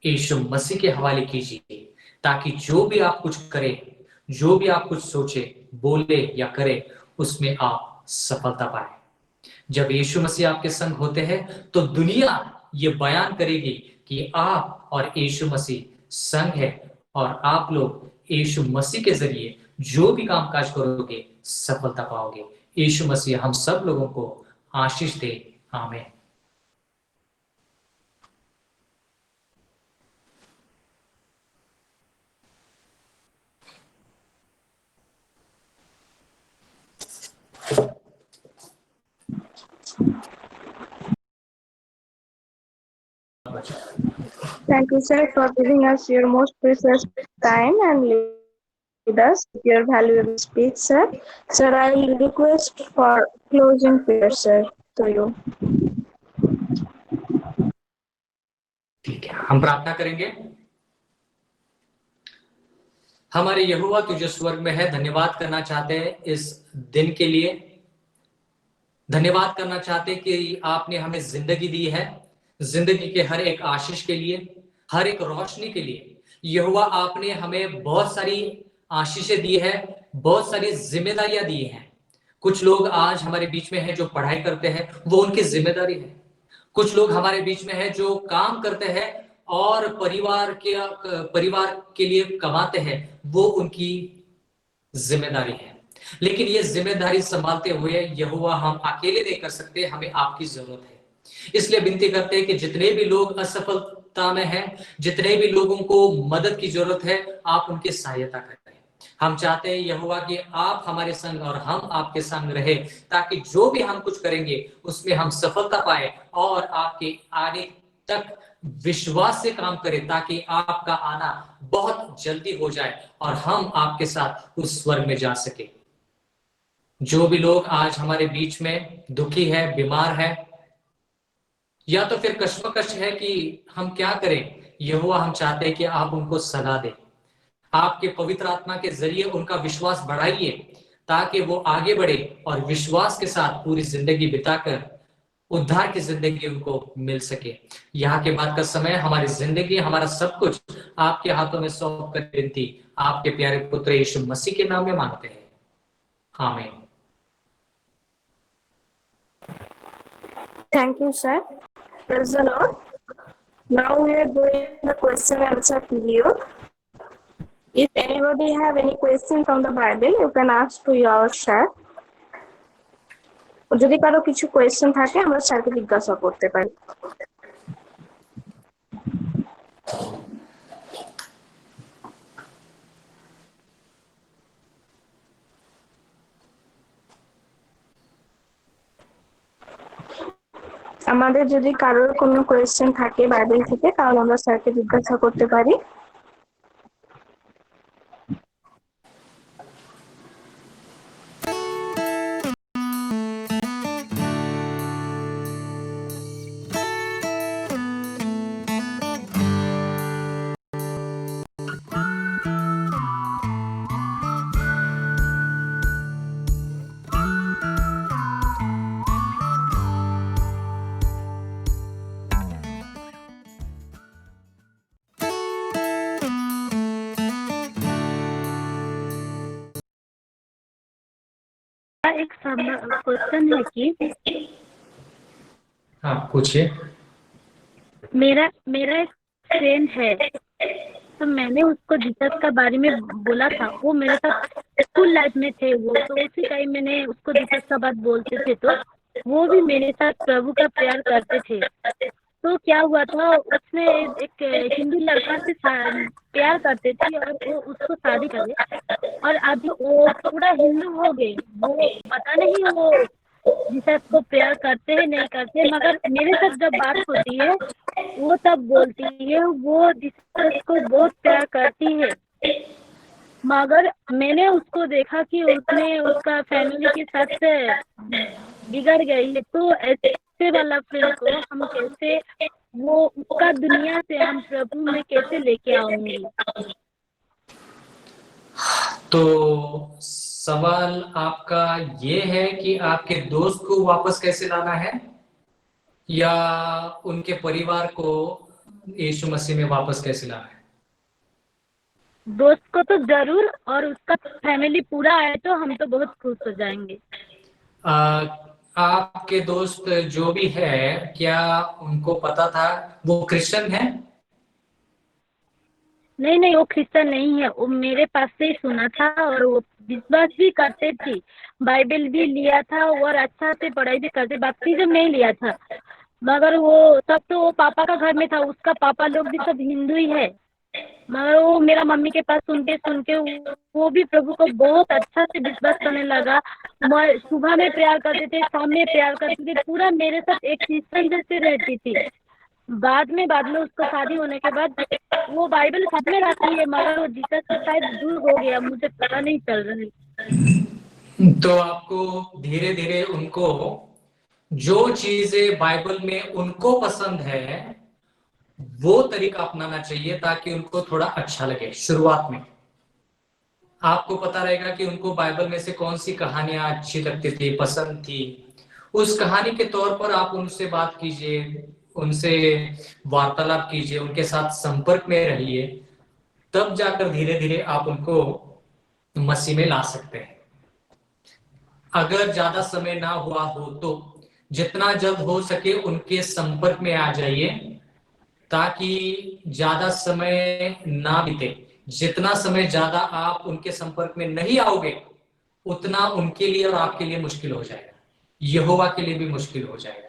[SPEAKER 5] यीशु मसीह के हवाले कीजिए, ताकि जो भी आप कुछ करें, जो भी आप कुछ सोचे, बोले या करें, उसमें आप सफलता पाए। जब यीशु मसीह आपके संग होते हैं तो दुनिया ये बयान करेगी कि आप और यीशु मसीह संग है, और आप लोग यीशु मसीह के जरिए जो भी कामकाज करोगे सफलता पाओगे। यीशु मसीह हम सब लोगों को आशीष दे। आमीन।
[SPEAKER 2] Thank you, sir, for giving us your most precious time and lead us with your valuable speech, sir. Sir, I will request for closing prayer, sir, to you.
[SPEAKER 5] ठीक है, हम प्रार्थना करेंगे। हमारे यहोवा तू जो स्वर्ग में है, धन्यवाद करना चाहते हैं इस दिन के लिए। धन्यवाद करना चाहते कि आपने हमें जिंदगी दी है, जिंदगी के हर एक आशीष के लिए, हर एक रोशनी के लिए। यहोवा आपने हमें बहुत सारी आशीषें दी है, बहुत सारी जिम्मेदारियां दी हैं। कुछ लोग आज हमारे बीच में हैं जो पढ़ाई करते हैं, वो उनकी जिम्मेदारी है। कुछ लोग हमारे बीच में हैं जो काम करते हैं और परिवार के लिए कमाते हैं, वो उनकी जिम्मेदारी है। लेकिन ये जिम्मेदारी संभालते हुए यहोवा हम अकेले नहीं कर सकते, हमें आपकी जरूरत है। इसलिए विनती करते हैं कि जितने भी लोग असफलता में हैं, जितने भी लोगों को मदद की जरूरत है, आप उनकी सहायता करें। हम चाहते हैं यहोवा कि आप हमारे संग और हम आपके संग रहे, ताकि जो भी हम कुछ करेंगे उसमें हम सफलता पाए और आपके आने तक विश्वास से काम करें, ताकि आपका आना बहुत जल्दी हो जाए और हम आपके साथ उस स्वर्ग में जा सके। जो भी लोग आज हमारे बीच में दुखी है, बीमार है, या तो फिर कश्मकश है कि हम क्या करें, यहोवा हम चाहते हैं कि आप उनको सलाह दें। आपके पवित्र आत्मा के जरिए उनका विश्वास बढ़ाइए, ताकि वो आगे बढ़े और विश्वास के साथ पूरी जिंदगी बिताकर उद्धार की जिंदगी उनको मिल सके। यहाँ के बाद का समय, हमारी जिंदगी, हमारा सब कुछ आपके हाथों में सौंप कर विनती आपके प्यारे पुत्र यीशु मसीह के नाम में मांगते हैं, आमीन।
[SPEAKER 2] Thank you, sir. Praise the Lord. Now we are doing the question and answer period. If anybody have any question from the Bible, you can ask to your sir. যদি কারো কিছু কোয়েশ্চেন থাকে আমরা স্যারকে জিজ্ঞাসা করতে পারি। আমাদের যদি কারোর কোনো কোয়েশ্চেন থাকে বাইবেল থেকে তাহলে আমরা স্যারকে জিজ্ঞাসা করতে পারি।
[SPEAKER 1] एक क्वेश्चन है कि
[SPEAKER 5] हाँ पूछिए।
[SPEAKER 1] मेरा मेरा एक फ्रेंड है, तो मैंने उसको जीसस का बारे में बोला था। वो मेरे साथ स्कूल लाइफ में थे वो, तो उसी टाइम मैंने उसको जीसस का बात बोलते थे, तो वो भी मेरे साथ प्रभु का प्यार करते थे। तो क्या हुआ था, उसने एक हिंदू लड़का से प्यार करते थे और वो उसको शादी कर गए और अभी वो पूरा हिंदू हो गए। वो पता नहीं वो जीसस को प्यार करते हैं नहीं करते, मगर मेरे साथ जब बात होती है वो तब बोलती है वो जीसस को बहुत प्यार करती है। मगर मैंने उसको देखा कि उसने उसका फैमिली के साथ बिगड़ गई है। तो ऐसे वाला फ्रेंड को हम कैसे, वो उसका दुनिया से हम प्रभु में कैसे लेके आऊंगी?
[SPEAKER 5] तो सवाल आपका ये है कि आपके दोस्त को वापस कैसे लाना है या उनके परिवार को यीशु मसीह में वापस कैसे लाना है?
[SPEAKER 1] दोस्त को तो जरूर, और उसका फैमिली पूरा आए तो हम तो बहुत खुश हो जाएंगे।
[SPEAKER 5] आपके दोस्त जो भी है, क्या उनको पता था वो क्रिश्चियन है?
[SPEAKER 1] नहीं नहीं, वो क्रिश्चियन नहीं है। वो मेरे पास से ही सुना था और वो विश्वास भी करते थे, बाइबल भी लिया था और अच्छा से पढ़ाई भी करते। बपतिस्म नहीं लिया था, मगर वो तब तो वो पापा का घर में था। उसका पापा लोग भी सब हिंदू ही है, मगर वो मेरा मम्मी के पास सुन के वो भी प्रभु को बहुत अच्छा से विश्वास करने लगा। सुबह में प्यार करते थे, शाम में प्यार करते थे, पूरा मेरे साथ एक सिस्टर जैसे रहती थी। बाद में उसको शादी होने के बाद वो बाइबल साथ में रखती है, मगर वो जीसस से शायद दूर हो गया, मुझे पता नहीं चल रही।
[SPEAKER 5] तो आपको धीरे धीरे उनको जो चीजें बाइबल में उनको पसंद है वो तरीका अपनाना चाहिए ताकि उनको थोड़ा अच्छा लगे। शुरुआत में आपको पता रहेगा कि उनको बाइबल में से कौन सी कहानियां अच्छी लगती थी, पसंद थी। उस कहानी के तौर पर आप उनसे बात कीजिए, उनसे वार्तालाप कीजिए, उनके साथ संपर्क में रहिए, तब जाकर धीरे धीरे आप उनको मसीह में ला सकते हैं। अगर ज्यादा समय ना हुआ हो तो जितना जल्द हो सके उनके संपर्क में आ जाइए ताकि ज्यादा समय ना बीते। जितना समय ज्यादा आप उनके संपर्क में नहीं आओगे उतना उनके लिए और आपके लिए मुश्किल हो जाएगा, यहोवा के लिए भी मुश्किल हो जाएगा।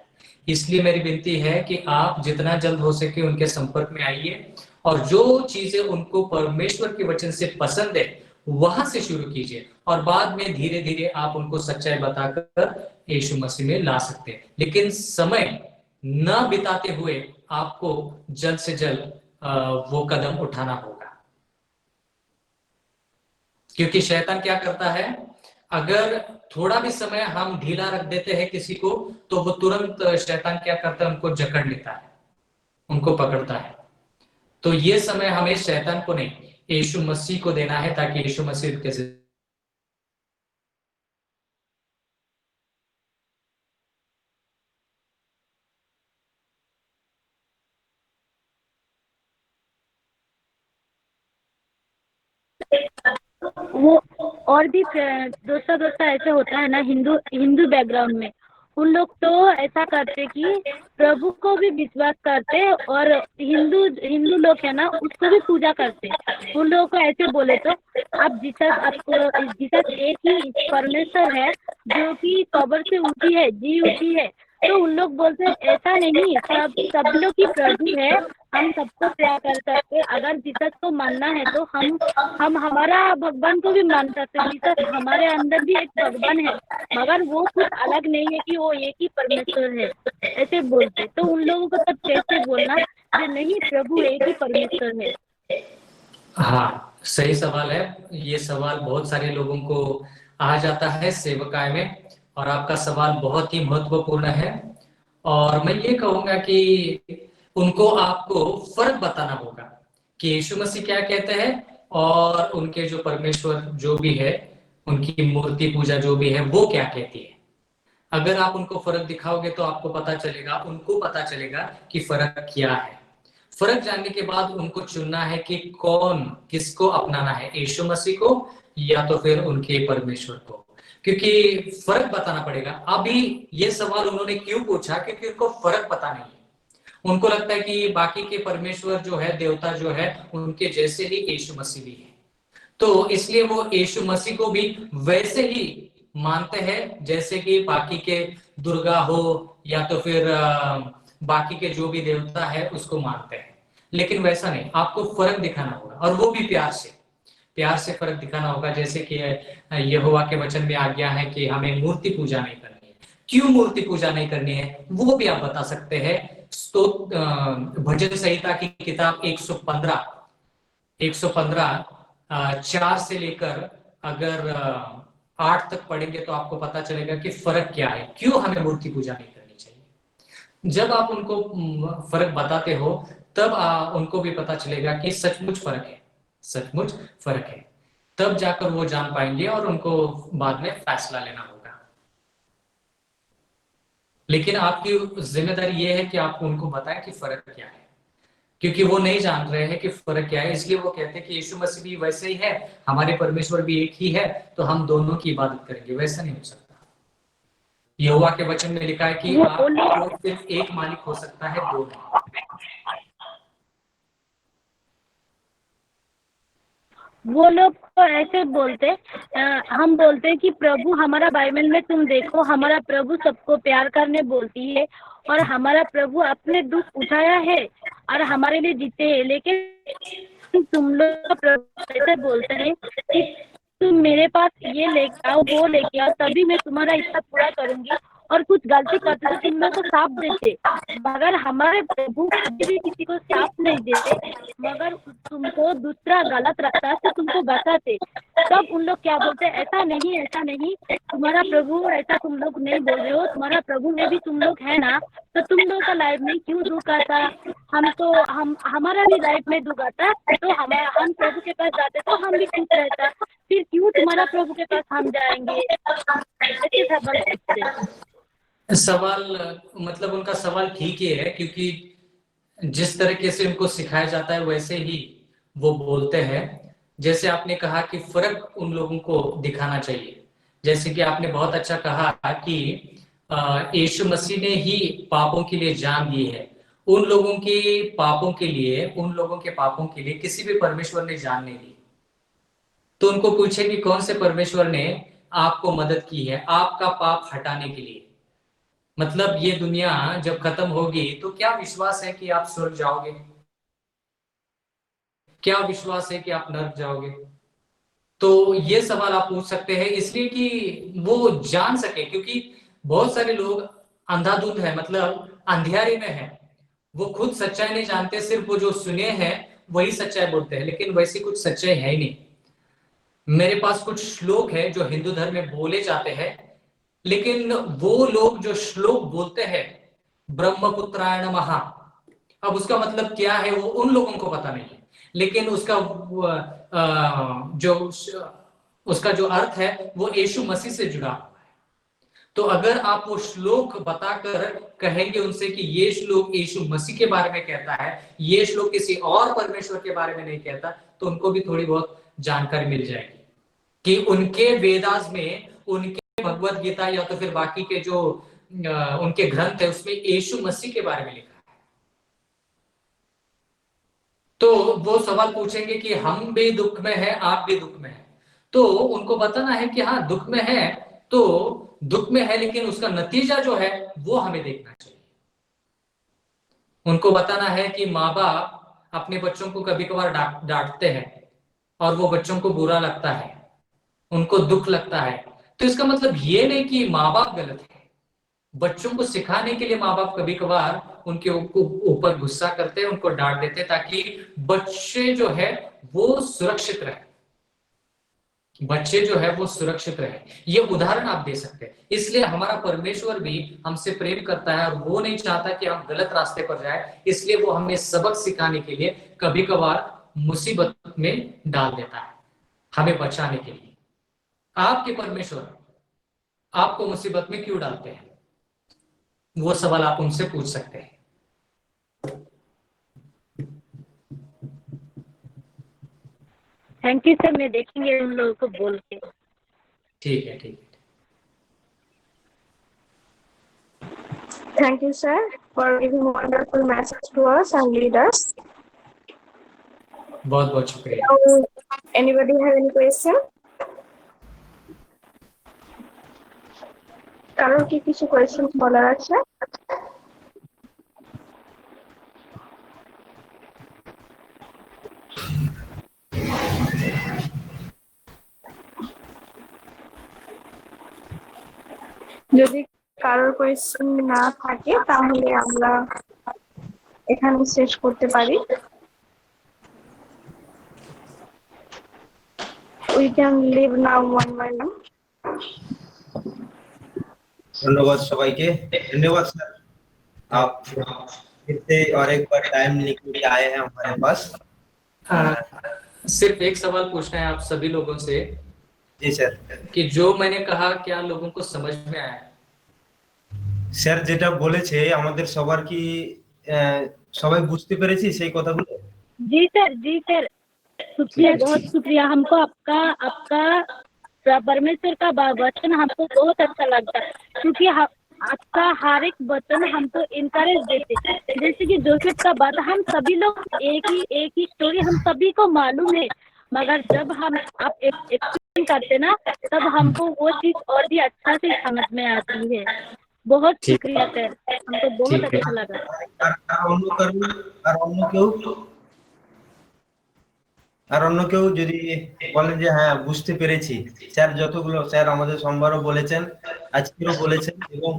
[SPEAKER 5] इसलिए मेरी विनती है कि आप जितना जल्द हो सके उनके संपर्क में आइए और जो चीजें उनको परमेश्वर के वचन से पसंद है वहां से शुरू कीजिए और बाद में धीरे धीरे आप उनको सच्चाई बताकर यीशु मसीह में ला सकते हैं। लेकिन समय न बिताते हुए आपको जल्द से जल्द वो कदम उठाना होगा, क्योंकि शैतान क्या करता है, अगर थोड़ा भी समय हम ढीला रख देते हैं किसी को तो वो तुरंत शैतान क्या करता है, उनको जकड़ लेता है, उनको पकड़ता है। तो ये समय हमें शैतान को नहीं, यीशु मसीह को देना है ताकि यीशु मसीह के
[SPEAKER 1] और भी दोस्त ऐसे होता है ना हिंदू बैकग्राउंड में, उन लोग तो ऐसा करते कि प्रभु को भी विश्वास करते और हिंदू लोग है ना उसको भी पूजा करते। उन लोगों को ऐसे बोले तो आप जीसस एक ही परमेश्वर है जो कि कब्र से जी उठी है। तो उन लोग बोलते ऐसा नहीं, सब लोग की प्रभु है, हम सबको प्यार कर सकते। अगर जीसस को मानना है तो हम हमारा भगवान को भी मान सकते। जीसस हमारे अंदर भी एक भगवान है, मगर वो कुछ अलग नहीं है कि वो एक ही परमेश्वर है, ऐसे बोलते। तो उन लोगों को तब कैसे बोलना कि नहीं, प्रभु एक ही परमेश्वर है।
[SPEAKER 5] हाँ, सही सवाल है। ये सवाल बहुत सारे लोगों को आ जाता है सेवकाई में, और आपका सवाल बहुत ही महत्वपूर्ण है। और मैं ये कहूंगा कि उनको आपको फर्क बताना होगा कि यीशु मसीह क्या कहते हैं और उनके जो परमेश्वर जो भी है, उनकी मूर्ति पूजा जो भी है, वो क्या कहती है। अगर आप उनको फर्क दिखाओगे तो आपको पता चलेगा, उनको पता चलेगा कि फर्क क्या है। फर्क जानने के बाद उनको चुनना है कि कौन किसको अपनाना है, यीशु मसीह को या तो फिर उनके परमेश्वर को, क्योंकि फर्क बताना पड़ेगा। अभी ये सवाल उन्होंने क्यों पूछा, क्योंकि उनको फर्क पता नहीं है। उनको लगता है कि बाकी के परमेश्वर जो है, देवता जो है, उनके जैसे ही यीशु मसीह भी है, तो इसलिए वो यीशु मसीह को भी वैसे ही मानते हैं जैसे कि बाकी के दुर्गा हो या तो फिर बाकी के जो भी देवता है उसको मानते हैं। लेकिन वैसा नहीं, आपको फर्क दिखाना होगा, और वो भी प्यार से फर्क दिखाना होगा। जैसे कि यहोवा के वचन में आज्ञा है कि हमें मूर्ति पूजा नहीं करनी है। क्यों मूर्ति पूजा नहीं करनी है वो भी आप बता सकते हैं। भजन संहिता की किताब 115 4 से लेकर अगर 8 तक पढ़ेंगे तो आपको पता चलेगा कि फर्क क्या है, क्यों हमें मूर्ति पूजा नहीं करनी चाहिए। जब आप उनको फर्क बताते हो तब उनको भी पता चलेगा कि सचमुच फर्क है, तब जाकर वो जान पाएंगे और उनको बाद में फैसला लेना होगा। लेकिन आपकी जिम्मेदारी ये है कि आप उनको बताएं कि फर्क क्या है, क्योंकि वो नहीं जान रहे हैं कि फर्क क्या है। इसलिए वो कहते हैं कि यीशु मसीह भी वैसे ही है, हमारे परमेश्वर भी एक ही है, तो हम दोनों की इबादत करेंगे। वैसा नहीं हो सकता। यहोवा के वचन में लिखा है कि आपको सिर्फ एक मालिक हो सकता है, दो नहीं।
[SPEAKER 1] वो लोग तो ऐसे बोलते, हम बोलते कि प्रभु हमारा बाइबल में तुम देखो, हमारा प्रभु सबको प्यार करने बोलती है और हमारा प्रभु अपने दुख उठाया है और हमारे लिए जीते हैं। लेकिन तुम लोग प्रभु ऐसे बोलते हैं कि तुम मेरे पास ये लेके आओ, वो लेके आओ, तभी मैं तुम्हारा इच्छा पूरा करूंगी। और कुछ गलती करते तो तुम लोग को साफ देते, मगर हमारे प्रभु कभी भी किसी को साफ नहीं देते, मगर तुमको दूसरा गलत रखता है तो तुमको बताते। तब उन लोग क्या बोलते, ऐसा नहीं, तुम्हारा प्रभु ऐसा तुम लोग नहीं बोल रहे हो, तुम्हारा प्रभु में भी तुम लोग है ना, तो तुम लोग का लाइफ में क्यों दुख आता। हम हमारा भी लाइफ में दुख आता, तो हम प्रभु के पास जाते तो हम भी खुश रहता, फिर क्यों तुम्हारा प्रभु के पास हम जाएंगे। ऐसे
[SPEAKER 5] सवाल मतलब उनका सवाल ठीक ही है, क्योंकि जिस तरीके से उनको सिखाया जाता है वैसे ही वो बोलते हैं। जैसे आपने कहा कि फर्क उन लोगों को दिखाना चाहिए, जैसे कि आपने बहुत अच्छा कहा कि यीशु मसीह ने ही पापों के लिए जान दी है। उन लोगों के पापों के लिए किसी भी परमेश्वर ने जान नहीं दी। तो उनको पूछे कि कौन से परमेश्वर ने आपको मदद की है आपका पाप हटाने के लिए। मतलब ये दुनिया जब खत्म होगी तो क्या विश्वास है कि आप स्वर्ग जाओगे, क्या विश्वास है कि आप नरक जाओगे। तो ये सवाल आप पूछ सकते हैं, इसलिए कि वो जान सके, क्योंकि बहुत सारे लोग अंधाधुंध है, मतलब अंधियारे में है, वो खुद सच्चाई नहीं जानते, सिर्फ वो जो सुने हैं वही सच्चाई बोलते हैं, लेकिन वैसी कुछ सच्चाई है ही नहीं। मेरे पास कुछ श्लोक है जो हिंदू धर्म में बोले जाते हैं, लेकिन वो लोग जो श्लोक बोलते हैं ब्रह्मपुत्राय नमः, अब उसका मतलब क्या है वो उन लोगों को पता नहीं है, लेकिन उसका जो अर्थ है वो यीशु मसीह से जुड़ा हुआ है। तो अगर आप वो श्लोक बताकर कहेंगे उनसे कि ये श्लोक यीशु मसीह के बारे में कहता है, ये श्लोक किसी और परमेश्वर के बारे में नहीं कहता, तो उनको भी थोड़ी बहुत जानकारी मिल जाएगी। कि उनके वेदास में, उनके भगवत गीता या तो फिर बाकी के जो उनके ग्रंथ है उसमें यीशु मसीह के बारे में लिखा है। तो वो सवाल पूछेंगे कि हम भी दुख में है, आप भी दुख में है, तो उनको बताना है कि हाँ दुख में है तो दुख में है, लेकिन उसका नतीजा जो है वो हमें देखना चाहिए। उनको बताना है कि माँ बाप अपने बच्चों को कभी कभार डांटते हैं और वो बच्चों को बुरा लगता है, उनको दुख लगता है, तो इसका मतलब ये नहीं कि माँ बाप गलत है। बच्चों को सिखाने के लिए माँ बाप कभी कभार उनके ऊपर गुस्सा करते हैं, उनको डांट देते हैं, ताकि बच्चे जो है वो सुरक्षित रहे, बच्चे जो है वो सुरक्षित रहे। ये उदाहरण आप दे सकते हैं। इसलिए हमारा परमेश्वर भी हमसे प्रेम करता है और वो नहीं चाहता कि हम गलत रास्ते पर जाए, इसलिए वो हमें सबक सिखाने के लिए कभी कभार मुसीबत में डाल देता है, हमें बचाने के लिए। आपके परमेश्वर आपको मुसीबत में क्यों डालते हैं, वो सवाल आप उनसे पूछ सकते हैं।
[SPEAKER 1] थैंक यू सर, मैं देखेंगे उन लोगों को बोल के।
[SPEAKER 5] ठीक है, ठीक है।
[SPEAKER 2] Thank you, sir, for giving wonderful message to us and lead us.
[SPEAKER 5] बहुत बहुत शुक्रिया।
[SPEAKER 2] Now, anybody have any question? কারোর কি কিছু কোয়েশ্চেন বলার আছে? যদি কারোর কোয়েশ্চেন না থাকে তাহলে আমরা এখানে শেষ করতে পারি। We can leave now one by one.
[SPEAKER 6] धन्यवाद सबाइके। धन्यवाद सर, आप फिर से और एक बार टाइम निकल के आए हैं हमारे पास।
[SPEAKER 5] सिर्फ एक सवाल पूछना है आप सभी लोगों से।
[SPEAKER 6] जी सर।
[SPEAKER 5] कि जो मैंने कहा क्या लोगों को समझ में आया?
[SPEAKER 6] স্যার যেটা বলেছে আমাদের সবার কি সবাই বুঝতে পেরেছি সেই কথাগুলো?
[SPEAKER 1] जी सर, शुक्रिया, बहुत शुक्रिया। हमको आपका परमेश्वर का वचन हमको बहुत अच्छा लगता है, क्योंकि आपका हर एक वचन हमको इनकरेज देते हैं। जैसे कि जोसेफ का बात, हम सभी लोग एक ही स्टोरी हम सभी को मालूम है, मगर जब हम आप एक्सप्लेन करते ना तब हमको वो चीज और भी अच्छा से समझ में आती है। बहुत शुक्रिया सर, हमको बहुत अच्छा लगा।
[SPEAKER 6] আর অন্য কেউ যদি বলেন যে হ্যাঁ বুঝতে পেরেছি, স্যার যতগুলো স্যার আমাদের সোমবারও বলেছেন, আজকেও বলেছেন এবং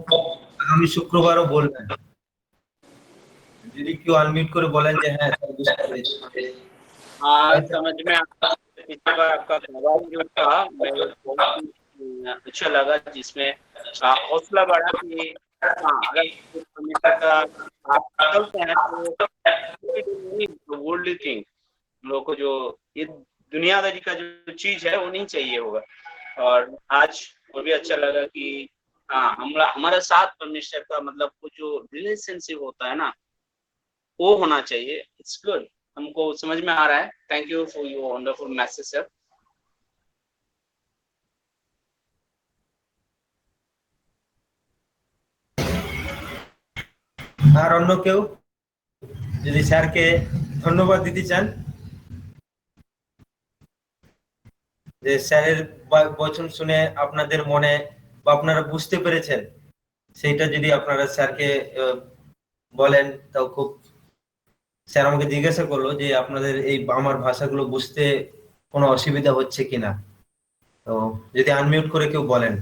[SPEAKER 6] আগামী শুক্রবারও বলবেন, যদি কেউ আনমিউট করে বলেন যে হ্যাঁ স্যার বুঝতে পেরেছি।
[SPEAKER 7] समझ में आता। पिछली बार आपका सवाल जो था मेरे को अच्छा लगा, जिसमें हौसला बढ़ा कि अगर का आप चलते हैं तो वर्ल्डली थिंग लोगों को जो ये दुनियादारी का जो चीज है वो नहीं चाहिए होगा। और आज वो भी अच्छा लगा कि हमारा साथ परमेश्वर का मतलब वो जो रिलेशनशिप होता है ना वो होना चाहिए। इट्स गुड, हमको समझ में आ रहा है। Thank you for your wonderful message sir.
[SPEAKER 6] আর অন্য কেউ যদি স্যারকে ধন্যবাদ দিতে চান, যে স্যারের বচন শুনে আপনাদের মনে বা আপনারা বুঝতে পেরেছেন, সেইটা যদি আপনারা স্যারকে বলেন তাও খুব। স্যার আমাকে জিজ্ঞাসা করলো যে আপনাদের এই আমার ভাষাগুলো বুঝতে কোনো অসুবিধা হচ্ছে কিনা, তো যদি আনমিউট করে কেউ বলেন।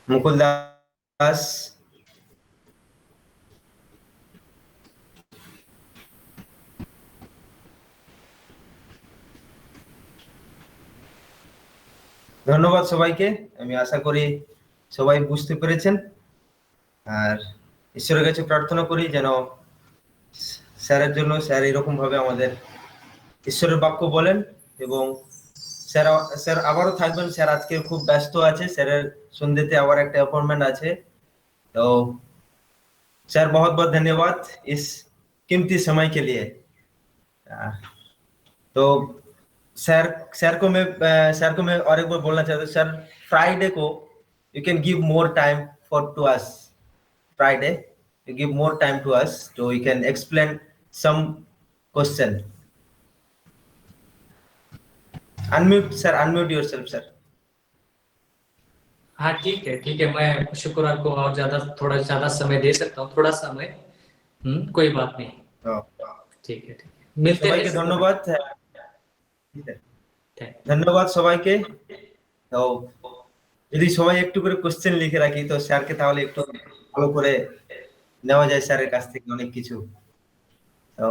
[SPEAKER 6] মুকুল দাস। ধন্যবাদ সবাইকে। আমি আশা করি সবাই বুঝতে পেরেছেন, আর ঈশ্বরের কাছে প্রার্থনা করি যেন স্যারের জন্য স্যার এরকম ভাবে আমাদের ঈশ্বরের বাক্য বলেন। এবং স্যার আবারও থাকবেন। স্যার আজকে খুব ব্যস্ত আছে, স্যারের সন্ধ্যেতে আবার একটা অ্যাপয়েন্টমেন্ট আছে। तो सर बहुत बहुत धन्यवाद इस कीमती समय के लिए। तो सर को मैं और एक बार बोलना चाहता हूँ सर, फ्राइडे को you can give more time to us. Friday you give more time to us so we can explain some question. Unmute yourself sir.
[SPEAKER 5] हाँ ठीक है, मैं शुक्रवार को और थोड़ा ज्यादा समय दे सकता हूँ, थोड़ा समय। कोई बात नहीं। ठीक है, मिलते हैं।
[SPEAKER 6] ধন্যবাদ। ধন্যবাদ সবাইকে। তো যদি সবাই একটু করে কোশ্চেন লিখে রাখি তো স্যারকে তাহলে একটু ভালো করে নেওয়া যায় স্যারের কাছ থেকে অনেক কিছু। তো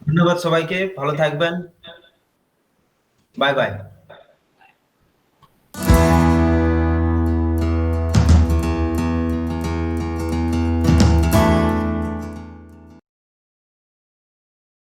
[SPEAKER 6] ধন্যবাদ সবাইকে, ভালো থাকবেন, বাই বাই।